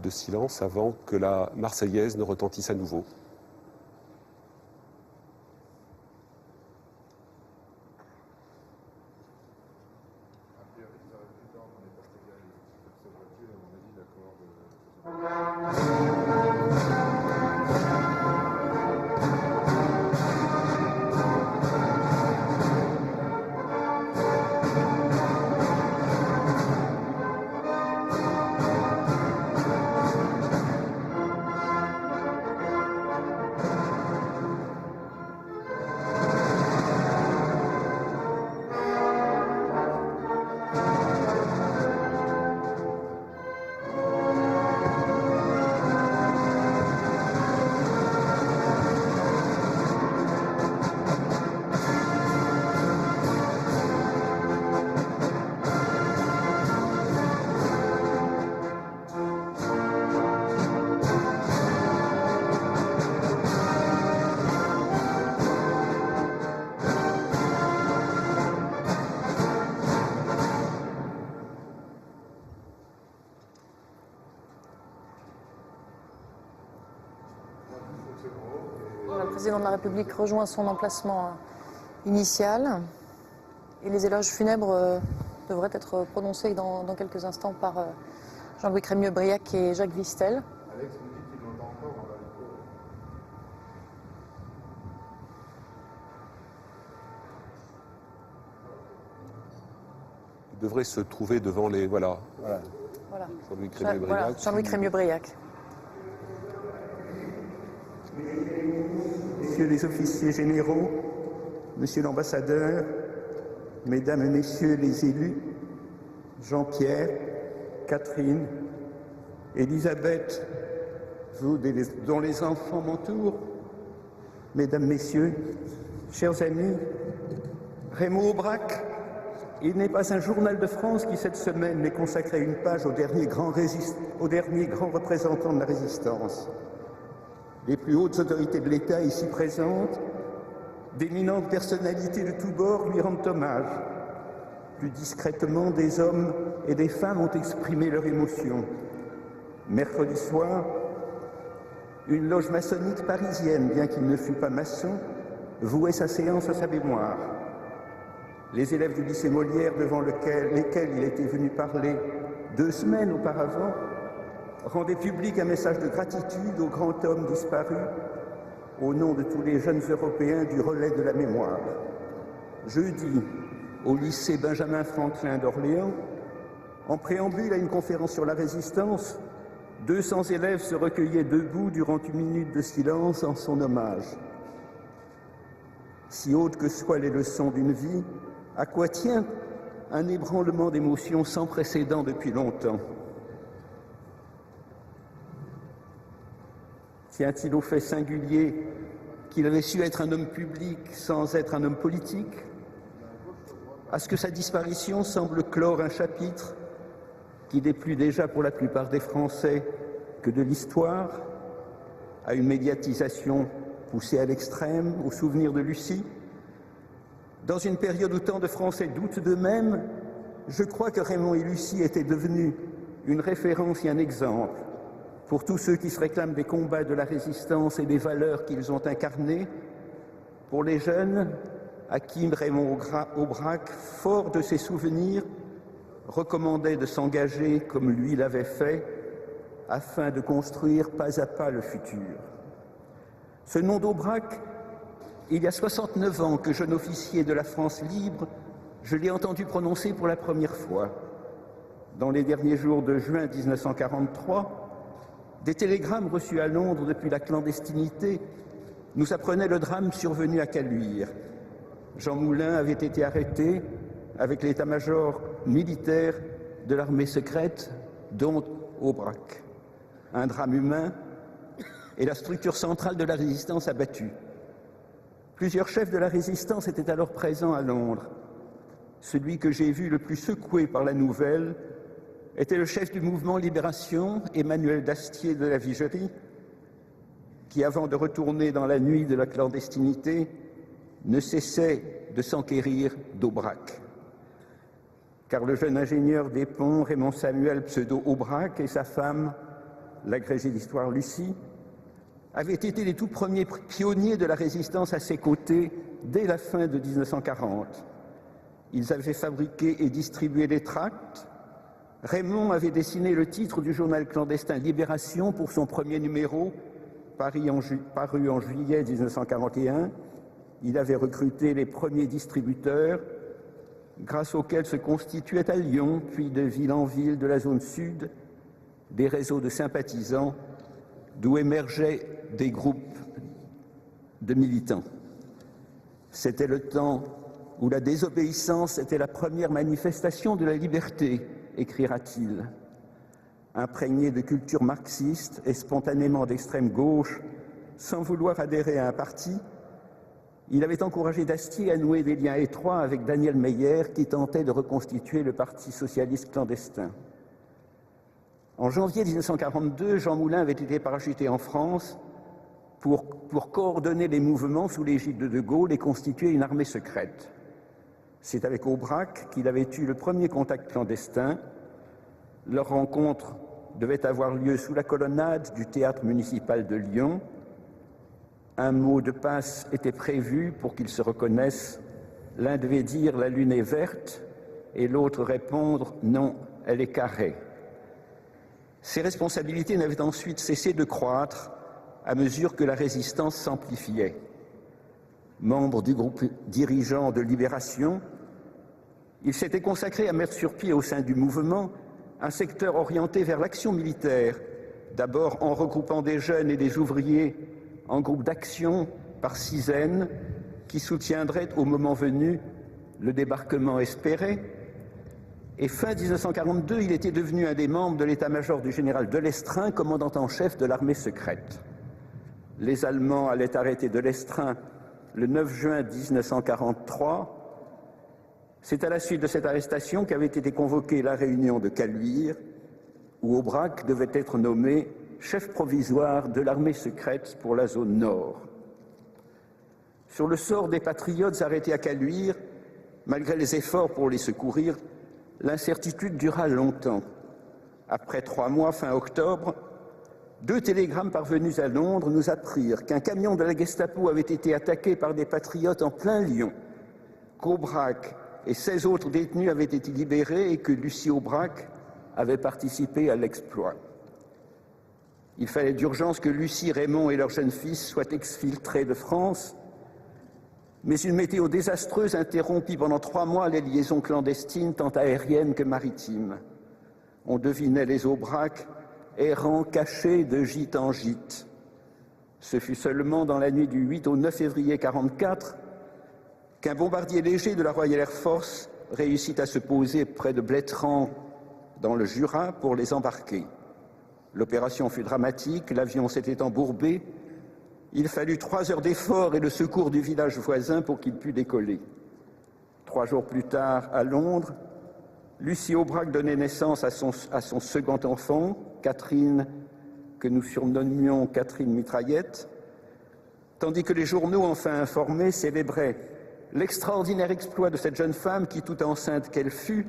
G: de silence avant que la Marseillaise ne retentisse à nouveau.
A: Le président de la République rejoint son emplacement initial et les éloges funèbres devraient être prononcés dans quelques instants par Jean-Louis Crémieux-Briac et Jacques Vistel.
G: Il devrait se trouver devant les... Voilà. Jean-Louis Crémieux-Briac.
A: Voilà, Jean-Louis Crémieux-Briac.
L: Messieurs les officiers généraux, Monsieur l'ambassadeur, Mesdames et Messieurs les élus, Jean-Pierre, Catherine, Elisabeth, vous dont les enfants m'entourent, Mesdames, Messieurs, chers amis, Raymond Aubrac, il n'est pas un journal de France qui cette semaine n'ait consacré une page au dernier grand représentant de la résistance. Les plus hautes autorités de l'État ici présentes, d'éminentes personnalités de tous bords lui rendent hommage. Plus discrètement, des hommes et des femmes ont exprimé leur émotion. Mercredi soir, une loge maçonnique parisienne, bien qu'il ne fût pas maçon, vouait sa séance à sa mémoire. Les élèves du lycée Molière, devant lesquels il était venu parler 2 semaines auparavant, rendaient public un message de gratitude au grand homme disparu, au nom de tous les jeunes Européens du relais de la mémoire. Jeudi, au lycée Benjamin Franklin d'Orléans, en préambule à une conférence sur la résistance, 200 élèves se recueillaient debout durant 1 minute de silence en son hommage. Si hautes que soient les leçons d'une vie, à quoi tient un ébranlement d'émotions sans précédent depuis longtemps? Tient-il au fait singulier qu'il avait su être un homme public sans être un homme politique? À ce que sa disparition semble clore un chapitre qui n'est plus déjà pour la plupart des Français que de l'histoire, à une médiatisation poussée à l'extrême, au souvenir de Lucie? Dans une période où tant de Français doutent d'eux-mêmes, je crois que Raymond et Lucie étaient devenus une référence et un exemple pour tous ceux qui se réclament des combats de la résistance et des valeurs qu'ils ont incarnées, pour les jeunes à qui Raymond Aubrac, fort de ses souvenirs, recommandait de s'engager comme lui l'avait fait, afin de construire pas à pas le futur. Ce nom d'Aubrac, il y a 69 ans que jeune officier de la France libre, je l'ai entendu prononcer pour la première fois. Dans les derniers jours de juin 1943, des télégrammes reçus à Londres depuis la clandestinité nous apprenaient le drame survenu à Caluire. Jean Moulin avait été arrêté avec l'état-major militaire de l'armée secrète, dont Aubrac. Un drame humain et la structure centrale de la résistance abattue. Plusieurs chefs de la résistance étaient alors présents à Londres. Celui que j'ai vu le plus secoué par la nouvelle était le chef du mouvement Libération, Emmanuel Dastier de la Vigerie, qui, avant de retourner dans la nuit de la clandestinité, ne cessait de s'enquérir d'Aubrac. Car le jeune ingénieur des ponts, Raymond Samuel pseudo Aubrac, et sa femme l'agrégé d'histoire Lucie, avaient été les tout premiers pionniers de la résistance à ses côtés dès la fin de 1940. Ils avaient fabriqué et distribué des tracts. Raymond avait dessiné le titre du journal clandestin Libération pour son premier numéro, paru en juillet 1941. Il avait recruté les premiers distributeurs, grâce auxquels se constituaient à Lyon, puis de ville en ville de la zone sud, des réseaux de sympathisants d'où émergeaient des groupes de militants. C'était le temps où la désobéissance était la première manifestation de la liberté, écrira-t-il. Imprégné de culture marxiste et spontanément d'extrême gauche, sans vouloir adhérer à un parti, il avait encouragé Dastier à nouer des liens étroits avec Daniel Meyer, qui tentait de reconstituer le Parti socialiste clandestin. En janvier 1942, Jean Moulin avait été parachuté en France pour coordonner les mouvements sous l'égide de Gaulle et constituer une armée secrète. C'est avec Aubrac qu'il avait eu le premier contact clandestin. Leur rencontre devait avoir lieu sous la colonnade du théâtre municipal de Lyon. Un mot de passe était prévu pour qu'ils se reconnaissent. L'un devait dire « la lune est verte » et l'autre répondre « non, elle est carrée ». Ces responsabilités n'avaient ensuite cessé de croître à mesure que la résistance s'amplifiait. Membre du groupe dirigeant de Libération, il s'était consacré à mettre sur pied au sein du mouvement un secteur orienté vers l'action militaire, d'abord en regroupant des jeunes et des ouvriers en groupes d'action par dizaines qui soutiendraient au moment venu le débarquement espéré. Et fin 1942, il était devenu un des membres de l'état-major du général Delestrin, commandant en chef de l'armée secrète. Les Allemands allaient arrêter Delestrin le 9 juin 1943. C'est à la suite de cette arrestation qu'avait été convoquée la réunion de Caluire, où Aubrac devait être nommé chef provisoire de l'armée secrète pour la zone nord. Sur le sort des patriotes arrêtés à Caluire, malgré les efforts pour les secourir, l'incertitude dura longtemps. Après 3 mois, fin octobre, 2 télégrammes parvenus à Londres nous apprirent qu'un camion de la Gestapo avait été attaqué par des patriotes en plein Lyon, qu'Aubrac et 16 autres détenus avaient été libérés et que Lucie Aubrac avait participé à l'exploit. Il fallait d'urgence que Lucie, Raymond et leur jeune fils soient exfiltrés de France, mais une météo désastreuse interrompit pendant 3 mois les liaisons clandestines tant aériennes que maritimes. On devinait les Aubrac errant cachés de gîte en gîte. Ce fut seulement dans la nuit du 8 au 9 février 1944 qu'un bombardier léger de la Royal Air Force réussit à se poser près de Blétran, dans le Jura, pour les embarquer. L'opération fut dramatique, l'avion s'était embourbé. Il fallut 3 heures d'effort et le secours du village voisin pour qu'il pût décoller. 3 jours plus tard, à Londres, Lucie Aubrac donnait naissance à son second enfant, Catherine, que nous surnommions Catherine Mitraillette, tandis que les journaux, enfin informés, célébraient l'extraordinaire exploit de cette jeune femme qui, toute enceinte qu'elle fut,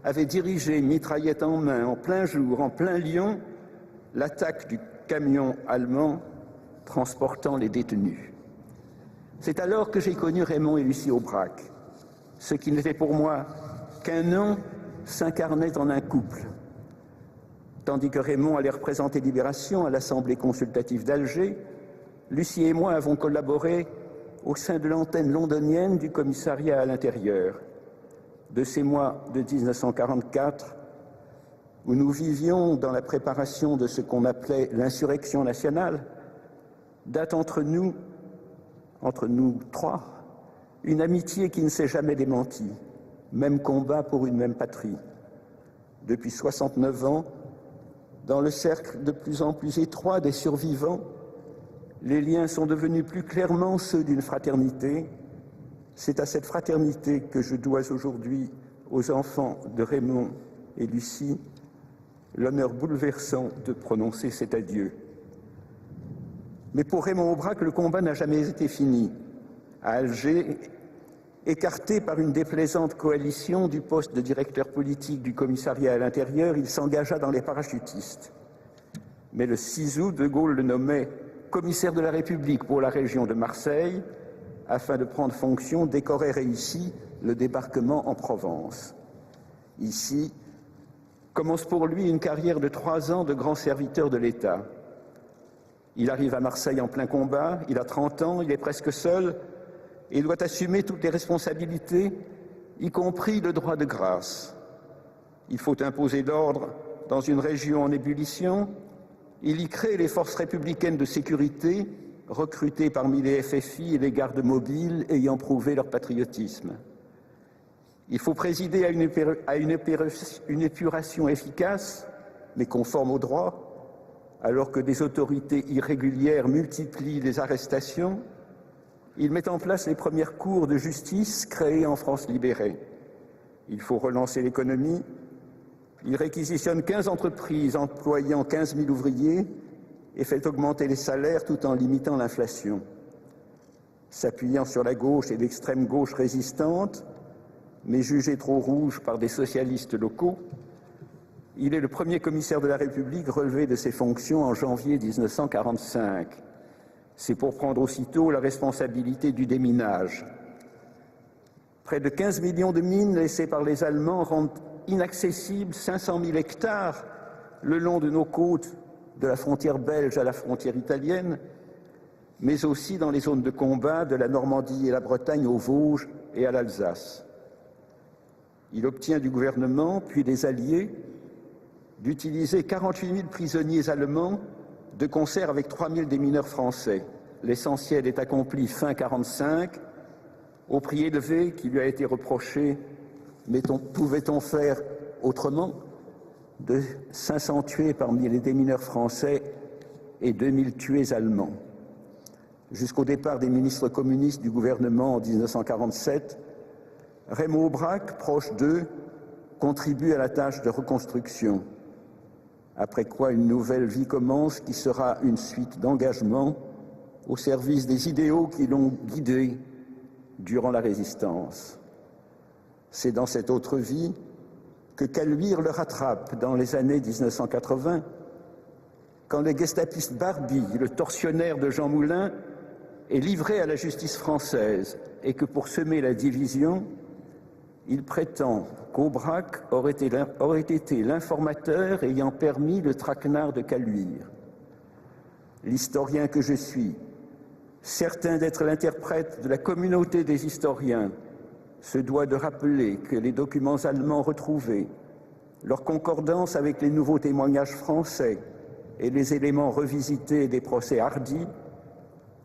L: avait dirigé, mitraillette en main, en plein jour, en plein Lyon, l'attaque du camion allemand transportant les détenus. C'est alors que j'ai connu Raymond et Lucie Aubrac. Ce qui n'était pour moi qu'un nom s'incarnait en un couple. Tandis que Raymond allait représenter Libération à l'Assemblée consultative d'Alger, Lucie et moi avons collaboré au sein de l'antenne londonienne du commissariat à l'intérieur. De ces mois de 1944, où nous vivions dans la préparation de ce qu'on appelait l'insurrection nationale, date entre nous 3, une amitié qui ne s'est jamais démentie, même combat pour une même patrie. Depuis 69 ans, dans le cercle de plus en plus étroit des survivants, les liens sont devenus plus clairement ceux d'une fraternité. C'est à cette fraternité que je dois aujourd'hui aux enfants de Raymond et Lucie l'honneur bouleversant de prononcer cet adieu. Mais pour Raymond Aubrac, le combat n'a jamais été fini. À Alger, écarté par une déplaisante coalition du poste de directeur politique du commissariat à l'intérieur, il s'engagea dans les parachutistes. Mais le 6 août, De Gaulle le nommait commissaire de la République pour la région de Marseille, afin de prendre fonction dès qu'aurait réussi le débarquement en Provence. Ici commence pour lui une carrière de 3 ans de grand serviteur de l'État. Il arrive à Marseille en plein combat, il a 30 ans, il est presque seul et il doit assumer toutes les responsabilités, y compris le droit de grâce. Il faut imposer l'ordre dans une région en ébullition. Il y crée les forces républicaines de sécurité, recrutées parmi les FFI et les gardes mobiles ayant prouvé leur patriotisme. Il faut présider à une épuration efficace, mais conforme au droit, alors que des autorités irrégulières multiplient les arrestations. Il met en place les premières cours de justice créées en France libérée. Il faut relancer l'économie. Il réquisitionne 15 entreprises employant 15 000 ouvriers et fait augmenter les salaires tout en limitant l'inflation. S'appuyant sur la gauche et l'extrême gauche résistante, mais jugée trop rouge par des socialistes locaux, il est le premier commissaire de la République relevé de ses fonctions en janvier 1945. C'est pour prendre aussitôt la responsabilité du déminage. Près de 15 millions de mines laissées par les Allemands rendent inaccessibles 500 000 hectares le long de nos côtes, de la frontière belge à la frontière italienne, mais aussi dans les zones de combat de la Normandie et la Bretagne aux Vosges et à l'Alsace. Il obtient du gouvernement, puis des alliés, d'utiliser 48 000 prisonniers allemands de concert avec 3 000 démineurs français. L'essentiel est accompli fin 1945, au prix élevé qui lui a été reproché. Mais pouvait-on faire autrement? De 500 tués parmi les démineurs français et 2000 tués allemands. Jusqu'au départ des ministres communistes du gouvernement en 1947, Raymond Aubrac, proche d'eux, contribue à la tâche de reconstruction. Après quoi une nouvelle vie commence qui sera une suite d'engagements au service des idéaux qui l'ont guidé durant la résistance. C'est dans cette autre vie que Caluire le rattrape dans les années 1980, quand le gestapiste Barbie, le tortionnaire de Jean Moulin, est livré à la justice française et que pour semer la division, il prétend qu'Aubrac aurait été l'informateur ayant permis le traquenard de Caluire. L'historien que je suis, certain d'être l'interprète de la communauté des historiens, se doit de rappeler que les documents allemands retrouvés, leur concordance avec les nouveaux témoignages français et les éléments revisités des procès hardis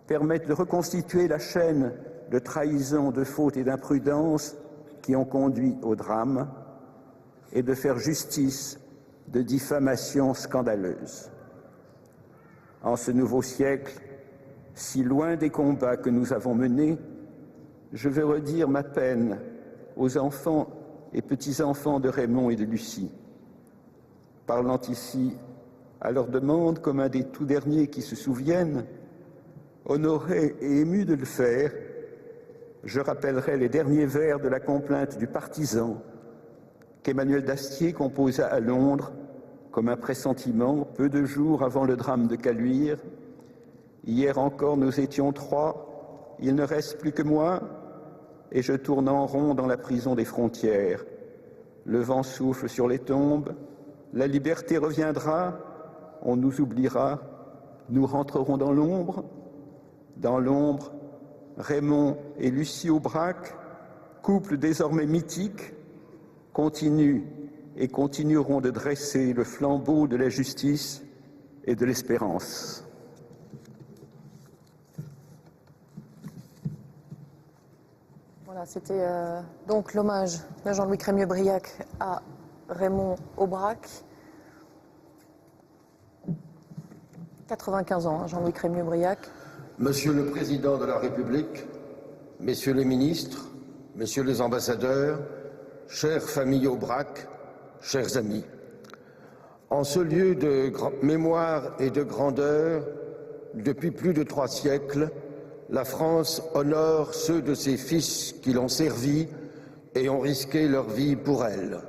L: permettent de reconstituer la chaîne de trahison, de fautes et d'imprudence qui ont conduit au drame et de faire justice de diffamations scandaleuses. En ce nouveau siècle, si loin des combats que nous avons menés, je veux redire ma peine aux enfants et petits-enfants de Raymond et de Lucie. Parlant ici à leur demande comme un des tout derniers qui se souviennent, honoré et ému de le faire, je rappellerai les derniers vers de la complainte du Partisan qu'Emmanuel Dastier composa à Londres comme un pressentiment peu de jours avant le drame de Caluire. Hier encore nous étions 3, il ne reste plus que moi, et je tourne en rond dans la prison des frontières. Le vent souffle sur les tombes, la liberté reviendra, on nous oubliera, nous rentrerons dans l'ombre. Dans l'ombre, Raymond et Lucie Aubrac, couple désormais mythique, continuent et continueront de dresser le flambeau de la justice et de l'espérance.
A: Voilà, c'était donc l'hommage de Jean-Louis Crémieux-Briac à Raymond Aubrac. 95 ans, Jean-Louis Crémieux-Briac.
M: Monsieur le Président de la République, Messieurs les ministres, Messieurs les ambassadeurs, chères familles Aubrac, chers amis, en ce lieu de mémoire et de grandeur, depuis plus de 3 siècles, la France honore ceux de ses fils qui l'ont servi et ont risqué leur vie pour elle.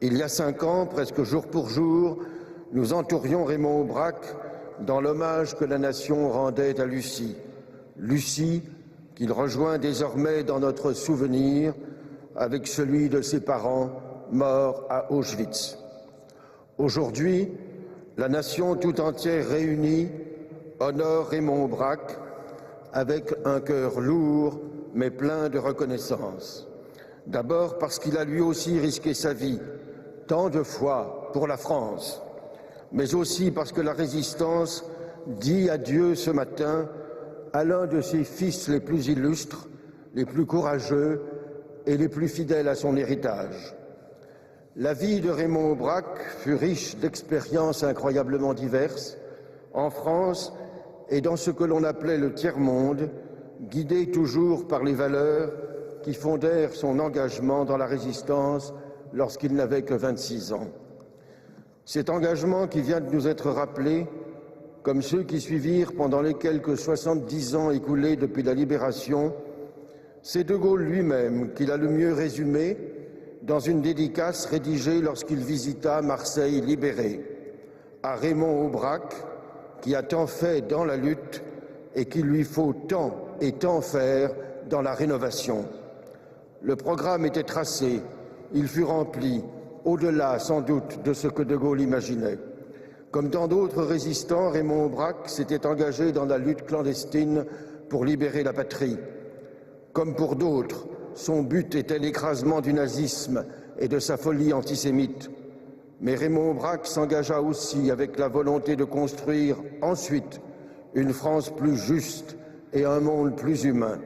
M: Il y a 5 ans, presque jour pour jour, nous entourions Raymond Aubrac dans l'hommage que la nation rendait à Lucie. Lucie, qu'il rejoint désormais dans notre souvenir avec celui de ses parents morts à Auschwitz. Aujourd'hui, la nation tout entière réunie honore Raymond Aubrac avec un cœur lourd mais plein de reconnaissance. D'abord parce qu'il a lui aussi risqué sa vie, tant de fois pour la France, mais aussi parce que la résistance dit adieu ce matin à l'un de ses fils les plus illustres, les plus courageux et les plus fidèles à son héritage. La vie de Raymond Aubrac fut riche d'expériences incroyablement diverses, en France et dans ce que l'on appelait le tiers-monde, guidé toujours par les valeurs qui fondèrent son engagement dans la résistance lorsqu'il n'avait que 26 ans. Cet engagement qui vient de nous être rappelé, comme ceux qui suivirent pendant les quelques 70 ans écoulés depuis la Libération, c'est De Gaulle lui-même qui l'a le mieux résumé dans une dédicace rédigée lorsqu'il visita Marseille libérée, à Raymond Aubrac, qui a tant fait dans la lutte et qu'il lui faut tant et tant faire dans la rénovation. Le programme était tracé, il fut rempli, au-delà sans doute de ce que De Gaulle imaginait. Comme tant d'autres résistants, Raymond Aubrac s'était engagé dans la lutte clandestine pour libérer la patrie. Comme pour d'autres, son but était l'écrasement du nazisme et de sa folie antisémite. Mais Raymond Aubrac s'engagea aussi avec la volonté de construire ensuite une France plus juste et un monde plus humain.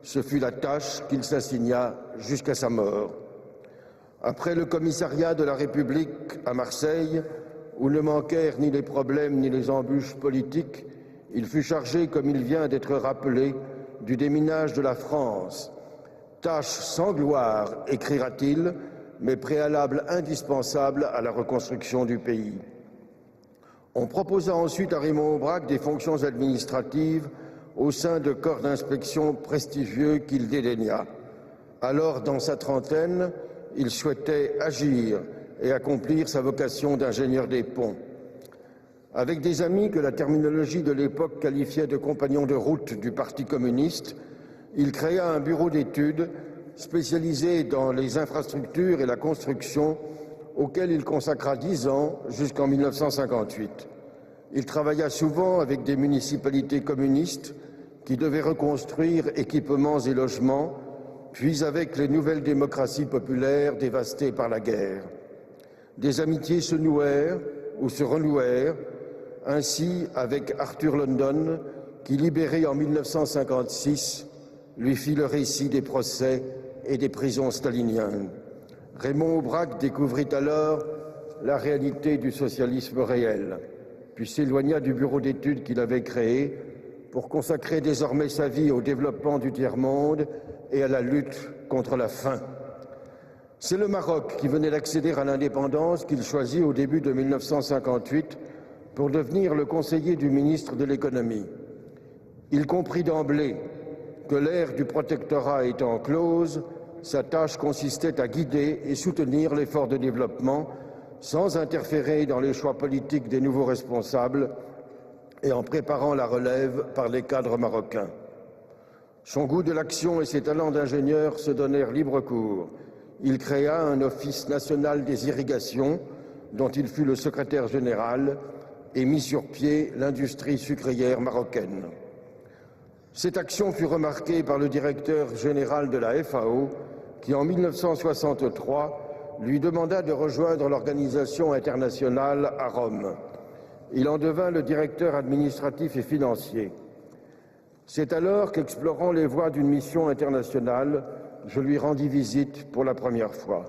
M: Ce fut la tâche qu'il s'assigna jusqu'à sa mort. Après le commissariat de la République à Marseille, où ne manquèrent ni les problèmes ni les embûches politiques, il fut chargé, comme il vient d'être rappelé, du déminage de la France. Tâche sans gloire, écrira-t-il, mais préalable indispensable à la reconstruction du pays. On proposa ensuite à Raymond Aubrac des fonctions administratives au sein de corps d'inspection prestigieux qu'il dédaigna. Alors, dans sa trentaine, il souhaitait agir et accomplir sa vocation d'ingénieur des ponts. Avec des amis que la terminologie de l'époque qualifiait de compagnons de route du Parti communiste, il créa un bureau d'études spécialisé dans les infrastructures et la construction, auquel il consacra 10 ans jusqu'en 1958. Il travailla souvent avec des municipalités communistes qui devaient reconstruire équipements et logements, puis avec les nouvelles démocraties populaires dévastées par la guerre. Des amitiés se nouèrent ou se renouèrent, ainsi avec Arthur London, qui, libéré en 1956, lui fit le récit des procès et des prisons staliniennes. Raymond Aubrac découvrit alors la réalité du socialisme réel, puis s'éloigna du bureau d'études qu'il avait créé pour consacrer désormais sa vie au développement du tiers-monde et à la lutte contre la faim. C'est le Maroc qui venait d'accéder à l'indépendance qu'il choisit au début de 1958 pour devenir le conseiller du ministre de l'économie. Il comprit d'emblée que l'ère du protectorat étant close, sa tâche consistait à guider et soutenir l'effort de développement sans interférer dans les choix politiques des nouveaux responsables et en préparant la relève par les cadres marocains. Son goût de l'action et ses talents d'ingénieur se donnèrent libre cours. Il créa un office national des irrigations, dont il fut le secrétaire général, et mit sur pied l'industrie sucrière marocaine. Cette action fut remarquée par le directeur général de la FAO, qui en 1963 lui demanda de rejoindre l'organisation internationale à Rome. Il en devint le directeur administratif et financier. C'est alors qu'explorant les voies d'une mission internationale, je lui rendis visite pour la première fois.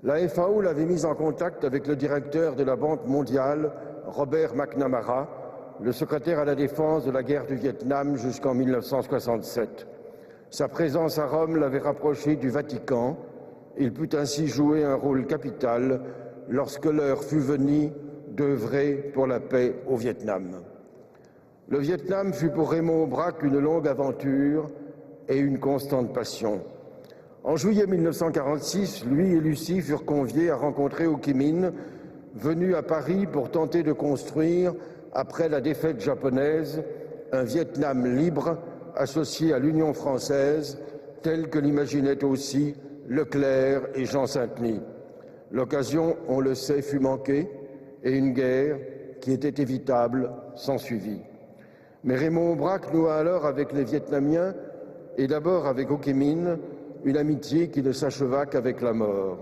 M: La FAO l'avait mis en contact avec le directeur de la Banque mondiale, Robert McNamara, le secrétaire à la défense de la guerre du Vietnam jusqu'en 1967. Sa présence à Rome l'avait rapproché du Vatican. Il put ainsi jouer un rôle capital lorsque l'heure fut venue d'œuvrer pour la paix au Vietnam. Le Vietnam fut pour Raymond Aubrac une longue aventure et une constante passion. En juillet 1946, lui et Lucie furent conviés à rencontrer Ho Chi Minh, venu à Paris pour tenter de construire, après la défaite japonaise, un Vietnam libre associé à l'Union française, tel que l'imaginaient aussi Leclerc et Jean Sainteny. L'occasion, on le sait, fut manquée et une guerre qui était évitable s'ensuivit. Mais Raymond Aubrac noua alors avec les Vietnamiens et d'abord avec Ho Chi Minh une amitié qui ne s'acheva qu'avec la mort.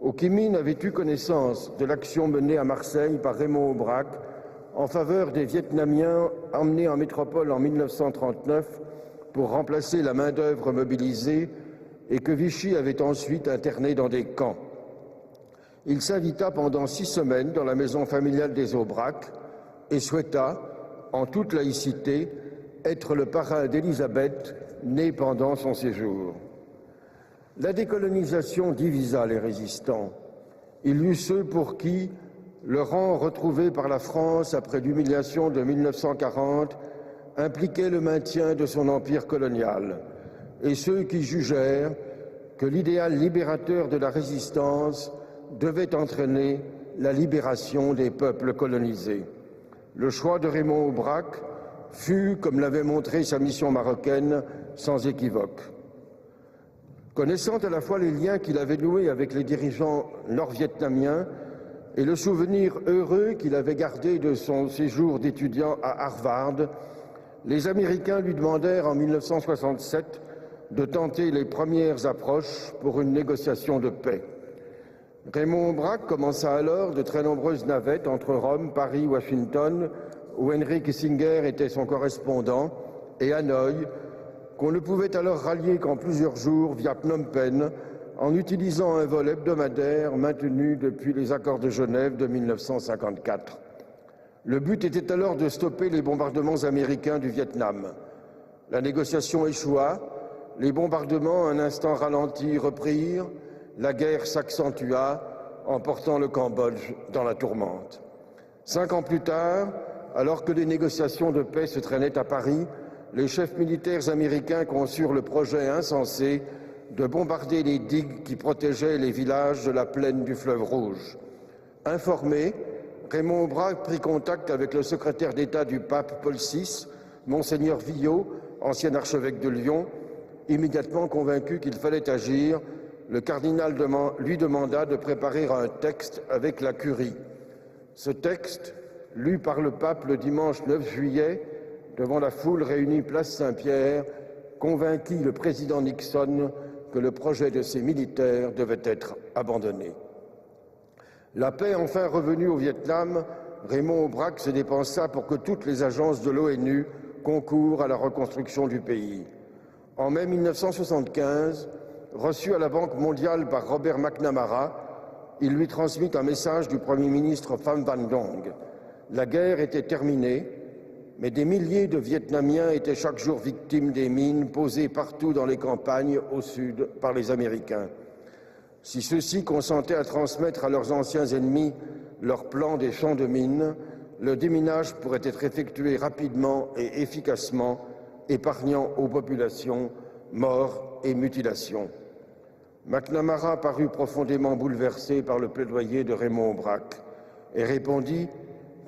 M: Ho Chi Minh avait eu connaissance de l'action menée à Marseille par Raymond Aubrac en faveur des Vietnamiens emmenés en métropole en 1939 pour remplacer la main-d'œuvre mobilisée et que Vichy avait ensuite interné dans des camps. Il s'invita pendant 6 semaines dans la maison familiale des Aubrac et souhaita, en toute laïcité, être le parrain d'Élisabeth, née pendant son séjour. La décolonisation divisa les résistants. Il y eut ceux pour qui le rang retrouvé par la France après l'humiliation de 1940 impliquait le maintien de son empire colonial, et ceux qui jugèrent que l'idéal libérateur de la résistance devait entraîner la libération des peuples colonisés. Le choix de Raymond Aubrac fut, comme l'avait montré sa mission marocaine, sans équivoque. Connaissant à la fois les liens qu'il avait noués avec les dirigeants nord-vietnamiens et le souvenir heureux qu'il avait gardé de son séjour d'étudiant à Harvard, les Américains lui demandèrent en 1967 de tenter les premières approches pour une négociation de paix. Raymond Aubrac commença alors de très nombreuses navettes entre Rome, Paris, Washington, où Henry Kissinger était son correspondant, et Hanoï, qu'on ne pouvait alors rallier qu'en plusieurs jours via Phnom Penh, en utilisant un vol hebdomadaire maintenu depuis les accords de Genève de 1954. Le but était alors de stopper les bombardements américains du Vietnam. La négociation échoua, les bombardements, un instant ralentis, reprirent, la guerre s'accentua, emportant le Cambodge dans la tourmente. 5 ans plus tard, alors que les négociations de paix se traînaient à Paris, les chefs militaires américains conçurent le projet insensé de bombarder les digues qui protégeaient les villages de la plaine du fleuve Rouge. Informé, Raymond Aubrac prit contact avec le secrétaire d'État du pape Paul VI, Monseigneur Villot, ancien archevêque de Lyon. Immédiatement convaincu qu'il fallait agir, le cardinal lui demanda de préparer un texte avec la curie. Ce texte, lu par le pape le dimanche 9 juillet, devant la foule réunie place Saint-Pierre, convainquit le président Nixon que le projet de ces militaires devait être abandonné. La paix enfin revenue au Vietnam, Raymond Aubrac se dépensa pour que toutes les agences de l'ONU concourent à la reconstruction du pays. En mai 1975, reçu à la Banque mondiale par Robert McNamara, il lui transmit un message du Premier ministre Pham Van Dong. La guerre était terminée, mais des milliers de Vietnamiens étaient chaque jour victimes des mines posées partout dans les campagnes au sud par les Américains. Si ceux-ci consentaient à transmettre à leurs anciens ennemis leur plan des champs de mines, le déminage pourrait être effectué rapidement et efficacement, épargnant aux populations morts et mutilations. McNamara parut profondément bouleversé par le plaidoyer de Raymond Aubrac et répondit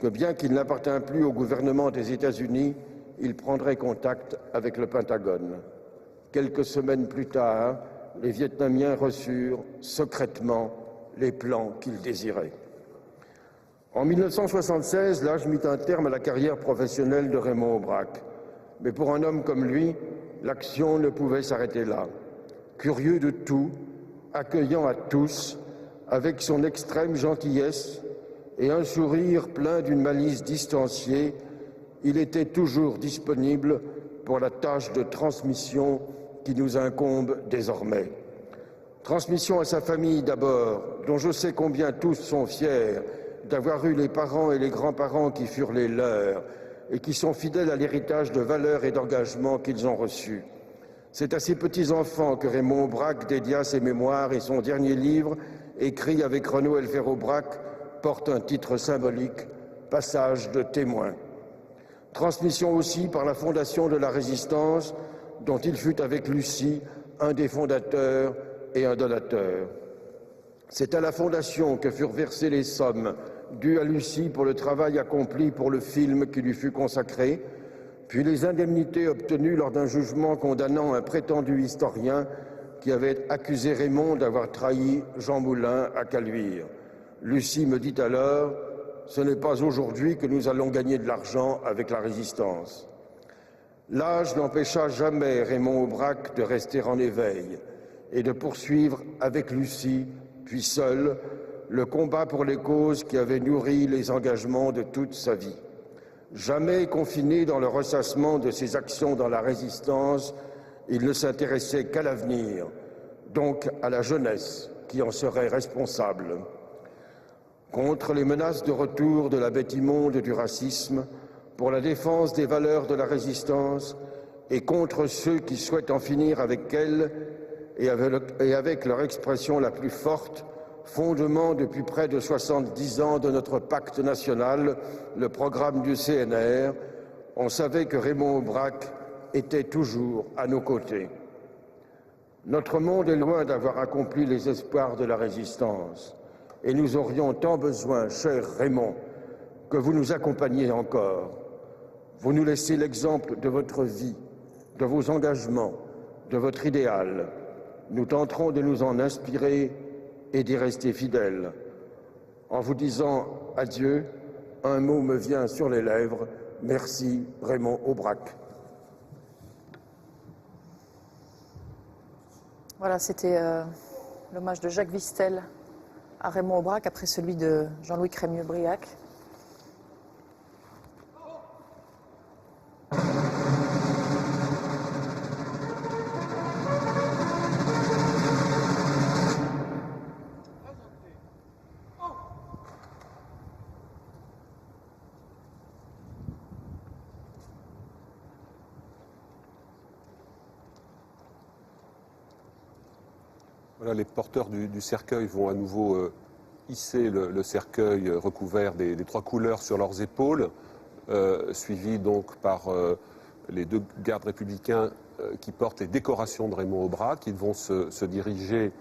M: que bien qu'il n'appartînt plus au gouvernement des États-Unis, il prendrait contact avec le Pentagone. Quelques semaines plus tard, les Vietnamiens reçurent secrètement les plans qu'ils désiraient. En 1976, l'âge mit un terme à la carrière professionnelle de Raymond Aubrac. Mais pour un homme comme lui, l'action ne pouvait s'arrêter là. Curieux de tout, accueillant à tous, avec son extrême gentillesse et un sourire plein d'une malice distanciée, il était toujours disponible pour la tâche de transmission qui nous incombe désormais. Transmission à sa famille d'abord, dont je sais combien tous sont fiers d'avoir eu les parents et les grands-parents qui furent les leurs et qui sont fidèles à l'héritage de valeurs et d'engagement qu'ils ont reçus. C'est à ses petits-enfants que Raymond Aubrac dédia ses mémoires et son dernier livre, écrit avec Renaud Helfer-Aubrac, porte un titre symbolique, Passage de témoin. Transmission aussi par la Fondation de la Résistance, dont il fut avec Lucie un des fondateurs et un donateur. C'est à la Fondation que furent versées les sommes dues à Lucie pour le travail accompli pour le film qui lui fut consacré, puis les indemnités obtenues lors d'un jugement condamnant un prétendu historien qui avait accusé Raymond d'avoir trahi Jean Moulin à Caluire. Lucie me dit alors « Ce n'est pas aujourd'hui que nous allons gagner de l'argent avec la résistance ». L'âge n'empêcha jamais Raymond Aubrac de rester en éveil et de poursuivre avec Lucie, puis seul, le combat pour les causes qui avaient nourri les engagements de toute sa vie. Jamais confiné dans le ressassement de ses actions dans la résistance, il ne s'intéressait qu'à l'avenir, donc à la jeunesse qui en serait responsable. Contre les menaces de retour de la bête immonde du racisme, pour la défense des valeurs de la résistance et contre ceux qui souhaitent en finir avec elle et avec leur expression la plus forte, fondement depuis près de 70 ans de notre pacte national, le programme du CNR, on savait que Raymond Aubrac était toujours à nos côtés. Notre monde est loin d'avoir accompli les espoirs de la résistance et nous aurions tant besoin, cher Raymond, que vous nous accompagniez encore. Vous nous laissez l'exemple de votre vie, de vos engagements, de votre idéal. Nous tenterons de nous en inspirer et d'y rester fidèles. En vous disant adieu, un mot me vient sur les lèvres. Merci, Raymond Aubrac.
A: Voilà, c'était l'hommage de Jacques Vistel à Raymond Aubrac après celui de Jean-Louis Crémieux-Briac.
G: Voilà, les porteurs du cercueil vont à nouveau hisser le cercueil recouvert des 3 couleurs sur leurs épaules, suivis donc par les 2 gardes républicains qui portent les décorations de Raymond Aubrac. Ils vont se diriger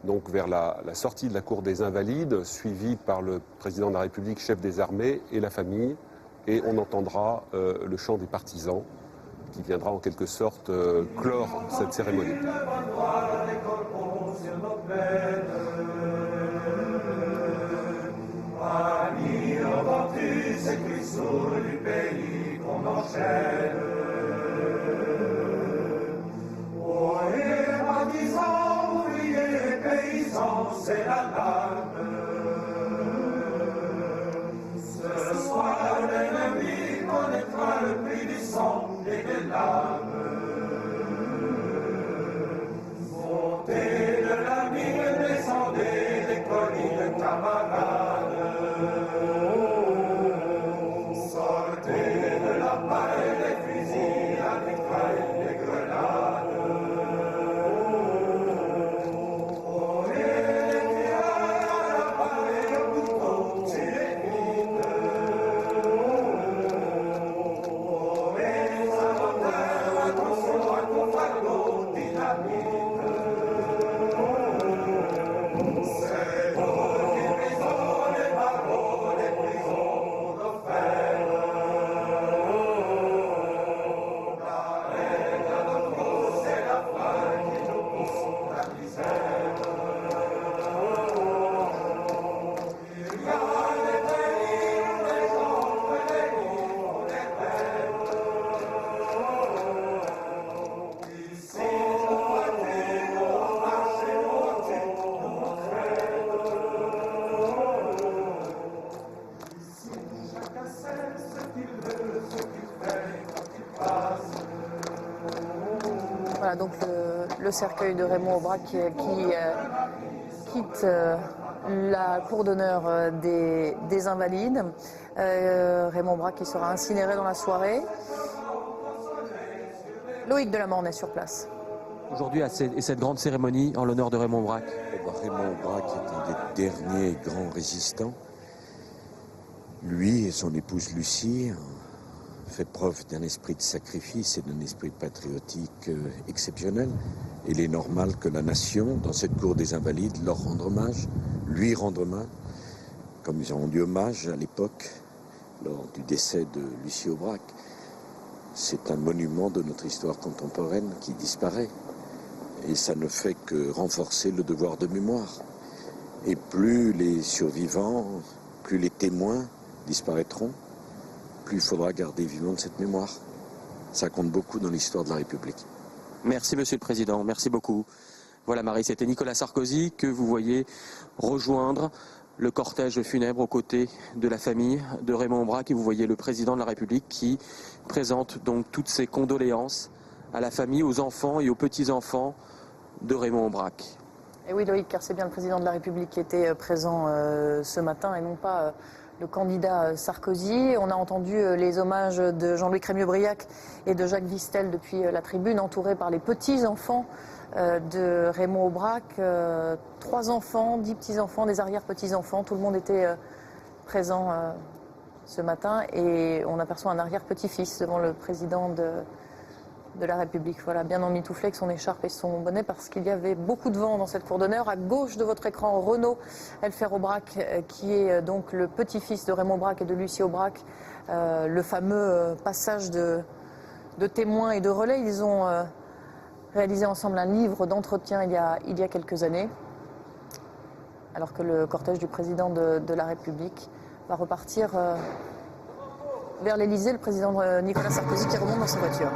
G: donc vers la sortie de la cour des Invalides, suivis par le président de la République, chef des armées et la famille. Et on entendra le chant des partisans qui viendra en quelque sorte clore cette cérémonie.
N: Du pays qu'on enchaîne. Oh, et partisans, ouvriers, paysans, c'est la lame. Ce soir, l'ennemi connaîtra le prix du sang et des larmes. Montez de la mine, descendez des collines, camarades.
A: Voilà donc le cercueil de Raymond Aubrac qui quitte la cour d'honneur des Invalides. Raymond Aubrac qui sera incinéré dans la soirée. Loïc Delamorne est sur place.
C: Aujourd'hui, cette grande cérémonie en l'honneur de Raymond Aubrac.
O: Raymond Aubrac est un des derniers grands résistants. Lui et son épouse Lucie, fait preuve d'un esprit de sacrifice et d'un esprit patriotique exceptionnel. Il est normal que la nation, dans cette cour des Invalides, leur rende hommage, lui rende hommage, comme ils ont rendu hommage à l'époque, lors du décès de Lucie Aubrac. C'est un monument de notre histoire contemporaine qui disparaît. Et ça ne fait que renforcer le devoir de mémoire. Et plus les survivants, plus les témoins disparaîtront, plus il faudra garder vivante cette mémoire. Ça compte beaucoup dans l'histoire de la République.
C: Merci Monsieur le Président, merci beaucoup. Voilà Marie, c'était Nicolas Sarkozy que vous voyez rejoindre le cortège funèbre aux côtés de la famille de Raymond Aubrac, et vous voyez le Président de la République qui présente donc toutes ses condoléances à la famille, aux enfants et aux petits-enfants de Raymond Aubrac.
A: Et oui Loïc, car c'est bien le Président de la République qui était présent ce matin et non pas le candidat Sarkozy. On a entendu les hommages de Jean-Louis Crémieux-Briac et de Jacques Vistel depuis la tribune, entourés par les petits-enfants de Raymond Aubrac. 3 enfants, 10 petits-enfants, des arrière-petits-enfants. Tout le monde était présent ce matin et on aperçoit un arrière-petit-fils devant le Président de la République. Voilà, bien emmitouflé avec son écharpe et son bonnet parce qu'il y avait beaucoup de vent dans cette cour d'honneur. À gauche de votre écran, Renaud Elfer-Aubrac, qui est donc le petit-fils de Raymond Aubrac et de Lucie Aubrac. Le fameux passage de témoins et de relais. Ils ont réalisé ensemble un livre d'entretien il y a quelques années, alors que le cortège du président de la République va repartir vers l'Élysée, le président Nicolas Sarkozy qui remonte dans sa voiture.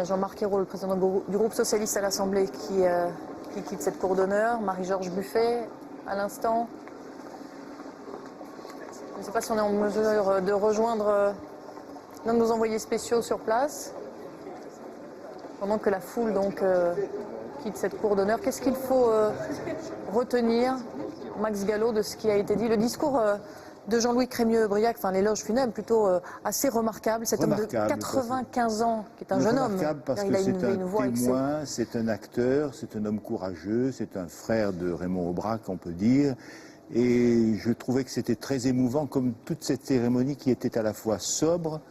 A: Jean-Marc Ayrault, le président du groupe socialiste à l'Assemblée, qui quitte cette cour d'honneur. Marie-Georges Buffet, à l'instant. Je ne sais pas si on est en mesure de rejoindre l'un de nos envoyés spéciaux sur place. Pendant que la foule donc quitte cette cour d'honneur, qu'est-ce qu'il faut retenir, Max Gallo, de ce qui a été dit? Le discours de Jean-Louis Crémieux-Briac, enfin l'éloge funèbre plutôt assez remarquable. Cet homme de 95 ans, qui est un jeune homme,
B: parce
A: il
B: que
A: a
B: c'est un
A: une voix
B: témoin, c'est un acteur, c'est un homme courageux, c'est un frère de Raymond Aubrac, on peut dire. Et je trouvais que c'était très émouvant, comme toute cette cérémonie qui était à la fois sobre,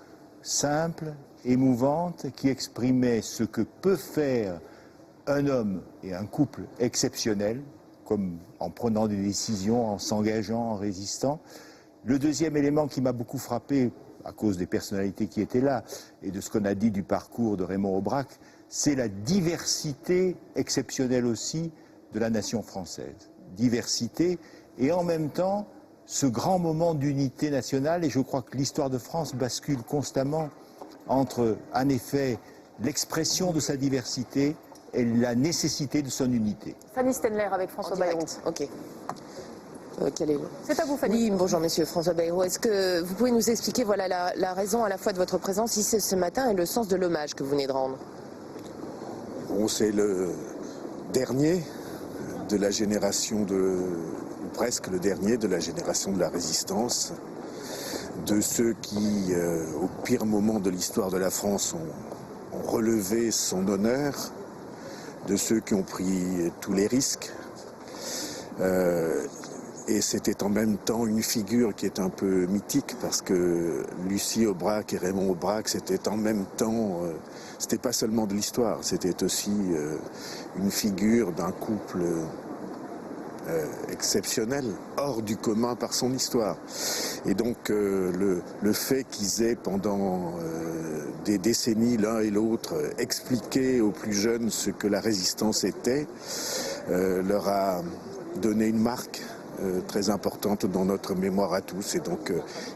B: simple, émouvante, qui exprimait ce que peut faire un homme et un couple exceptionnel, comme en prenant des décisions, en s'engageant, en résistant. Le deuxième élément qui m'a beaucoup frappé, à cause des personnalités qui étaient là, et de ce qu'on a dit du parcours de Raymond Aubrac, c'est la diversité exceptionnelle aussi de la nation française. Diversité, et en même temps, ce grand moment d'unité nationale, et je crois que l'histoire de France bascule constamment entre, en effet, l'expression de sa diversité et la nécessité de son unité.
A: Fanny Stenler avec François Bayrou.
D: Ok.
A: C'est à vous, Fanny.
D: Oui, bonjour, monsieur François Bayrou. Est-ce que vous pouvez nous expliquer la raison à la fois de votre présence ici ce matin et le sens de l'hommage que vous venez de rendre?
O: Bon, c'est le dernier de la génération ou presque le dernier de la génération de la résistance, de ceux qui, au pire moment de l'histoire de la France, ont relevé son honneur, de ceux qui ont pris tous les risques. Et c'était en même temps une figure qui est un peu mythique parce que Lucie Aubrac et Raymond Aubrac, c'était en même temps, c'était pas seulement de l'histoire, c'était aussi une figure d'un couple exceptionnel, hors du commun par son histoire. Et donc le fait qu'ils aient pendant des décennies l'un et l'autre expliqué aux plus jeunes ce que la résistance était, leur a donné une marque très importante dans notre mémoire à tous. Et donc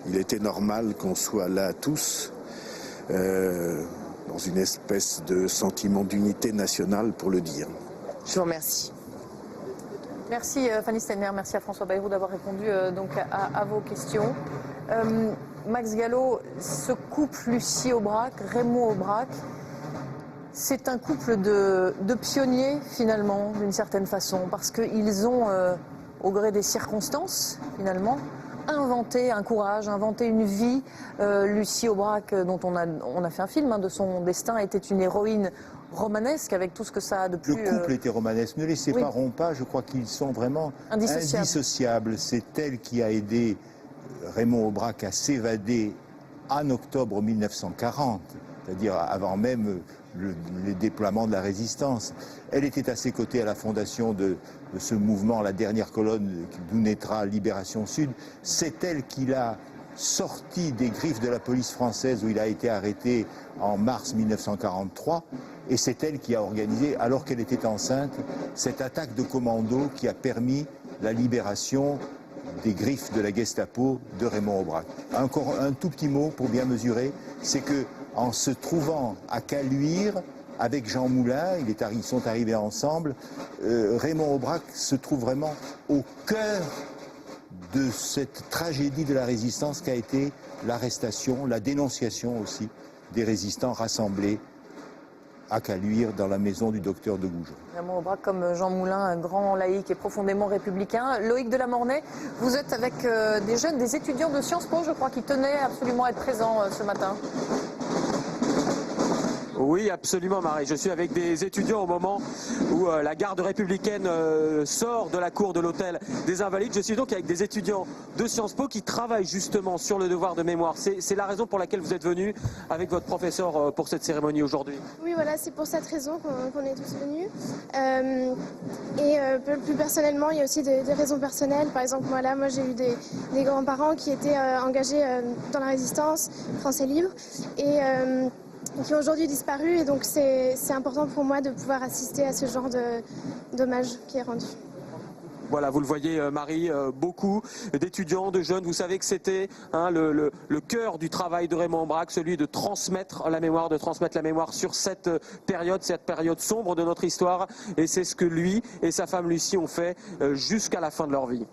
O: il était normal qu'on soit là tous dans une espèce de sentiment d'unité nationale pour le dire.
D: Je vous remercie.
A: Merci Fanny Steiner, merci à François Bayrou d'avoir répondu donc à vos questions. Max Gallo, ce couple Lucie Aubrac, Raymond Aubrac, c'est un couple de pionniers finalement, d'une certaine façon, parce qu'ils ont, au gré des circonstances finalement, inventé un courage, inventé une vie. Lucie Aubrac, dont on a fait un film de son destin, était une héroïne romanesque avec tout ce que ça a de plus...
B: Le couple était romanesque. Ne les séparons pas, je crois qu'ils sont vraiment indissociables. C'est elle qui a aidé Raymond Aubrac à s'évader en octobre 1940, c'est-à-dire avant même les déploiements de la résistance. Elle était à ses côtés à la fondation de ce mouvement, la dernière colonne d'où naîtra Libération Sud. C'est elle qui l'a sorti des griffes de la police française où il a été arrêté en mars 1943. Et c'est elle qui a organisé, alors qu'elle était enceinte, cette attaque de commando qui a permis la libération des griffes de la Gestapo de Raymond Aubrac. Encore un tout petit mot pour bien mesurer, c'est que en se trouvant à Caluire avec Jean Moulin, ils sont arrivés ensemble, Raymond Aubrac se trouve vraiment au cœur de cette tragédie de la résistance qu'a été l'arrestation, la dénonciation aussi des résistants rassemblés à Caluire, dans la maison du docteur de Goujon.
A: Raymond Aubrac, comme Jean Moulin, un grand laïc et profondément républicain. Loïc Delamornay, vous êtes avec des jeunes, des étudiants de Sciences Po, je crois, qui tenaient absolument à être présents ce matin.
C: Oui, absolument, Marie. Je suis avec des étudiants au moment où la garde républicaine sort de la cour de l'hôtel des Invalides. Je suis donc avec des étudiants de Sciences Po qui travaillent justement sur le devoir de mémoire. C'est la raison pour laquelle vous êtes venus avec votre professeur pour cette cérémonie aujourd'hui.
P: Oui, voilà, c'est pour cette raison qu'on est tous venus. Plus personnellement, il y a aussi des raisons personnelles. Par exemple, moi j'ai eu des grands-parents qui étaient engagés dans la résistance, Français libre, et qui ont aujourd'hui disparu, et donc c'est important pour moi de pouvoir assister à ce genre d'hommage qui est rendu.
C: Voilà, vous le voyez, Marie, beaucoup d'étudiants, de jeunes. Vous savez que c'était le cœur du travail de Raymond Aubrac, celui de transmettre la mémoire sur cette période sombre de notre histoire. Et c'est ce que lui et sa femme Lucie ont fait jusqu'à la fin de leur vie.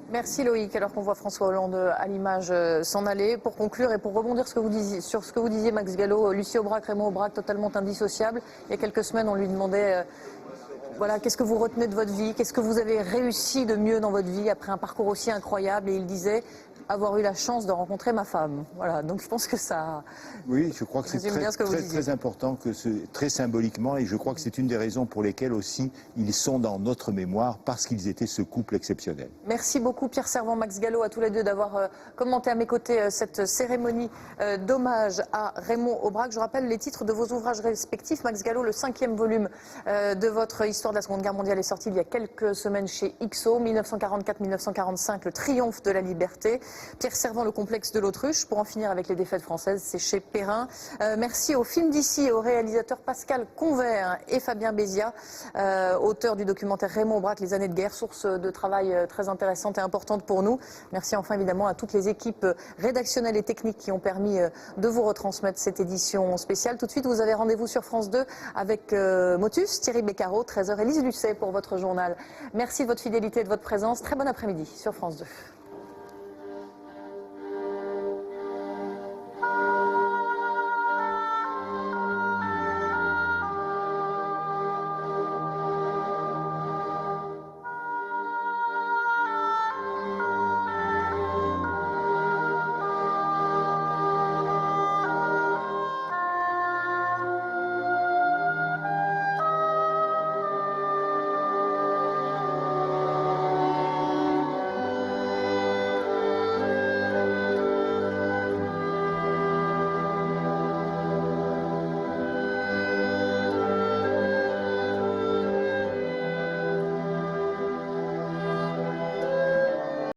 A: Merci Loïc, alors qu'on voit François Hollande à l'image s'en aller. Pour conclure et pour rebondir sur ce que vous disiez Max Gallo, Lucie Aubrac, Raymond Aubrac totalement indissociables. Il y a quelques semaines on lui demandait voilà, qu'est-ce que vous retenez de votre vie, qu'est-ce que vous avez réussi de mieux dans votre vie après un parcours aussi incroyable, et il disait avoir eu la chance de rencontrer ma femme. Voilà, donc je pense que ça...
B: Oui, je crois que c'est très important, très symboliquement, et je crois que c'est une des raisons pour lesquelles aussi ils sont dans notre mémoire, parce qu'ils étaient ce couple exceptionnel.
A: Merci beaucoup Pierre Servan, Max Gallo, à tous les deux d'avoir commenté à mes côtés cette cérémonie d'hommage à Raymond Aubrac. Je rappelle les titres de vos ouvrages respectifs. Max Gallo, le 5e volume de votre histoire de la Seconde Guerre mondiale est sorti il y a quelques semaines chez XO, 1944-1945, le triomphe de la liberté. Pierre Servan, le complexe de l'autruche, pour en finir avec les défaites françaises, c'est chez Perrin. Merci au Film d'ici, aux réalisateurs Pascal Convert et Fabien Béziat, auteurs du documentaire Raymond Aubrac, les années de guerre, source de travail très intéressante et importante pour nous. Merci enfin évidemment à toutes les équipes rédactionnelles et techniques qui ont permis de vous retransmettre cette édition spéciale. Tout de suite, vous avez rendez-vous sur France 2 avec Motus, Thierry Beccaro, 13h, Élise Lucet pour votre journal. Merci de votre fidélité et de votre présence. Très bon après-midi sur France 2.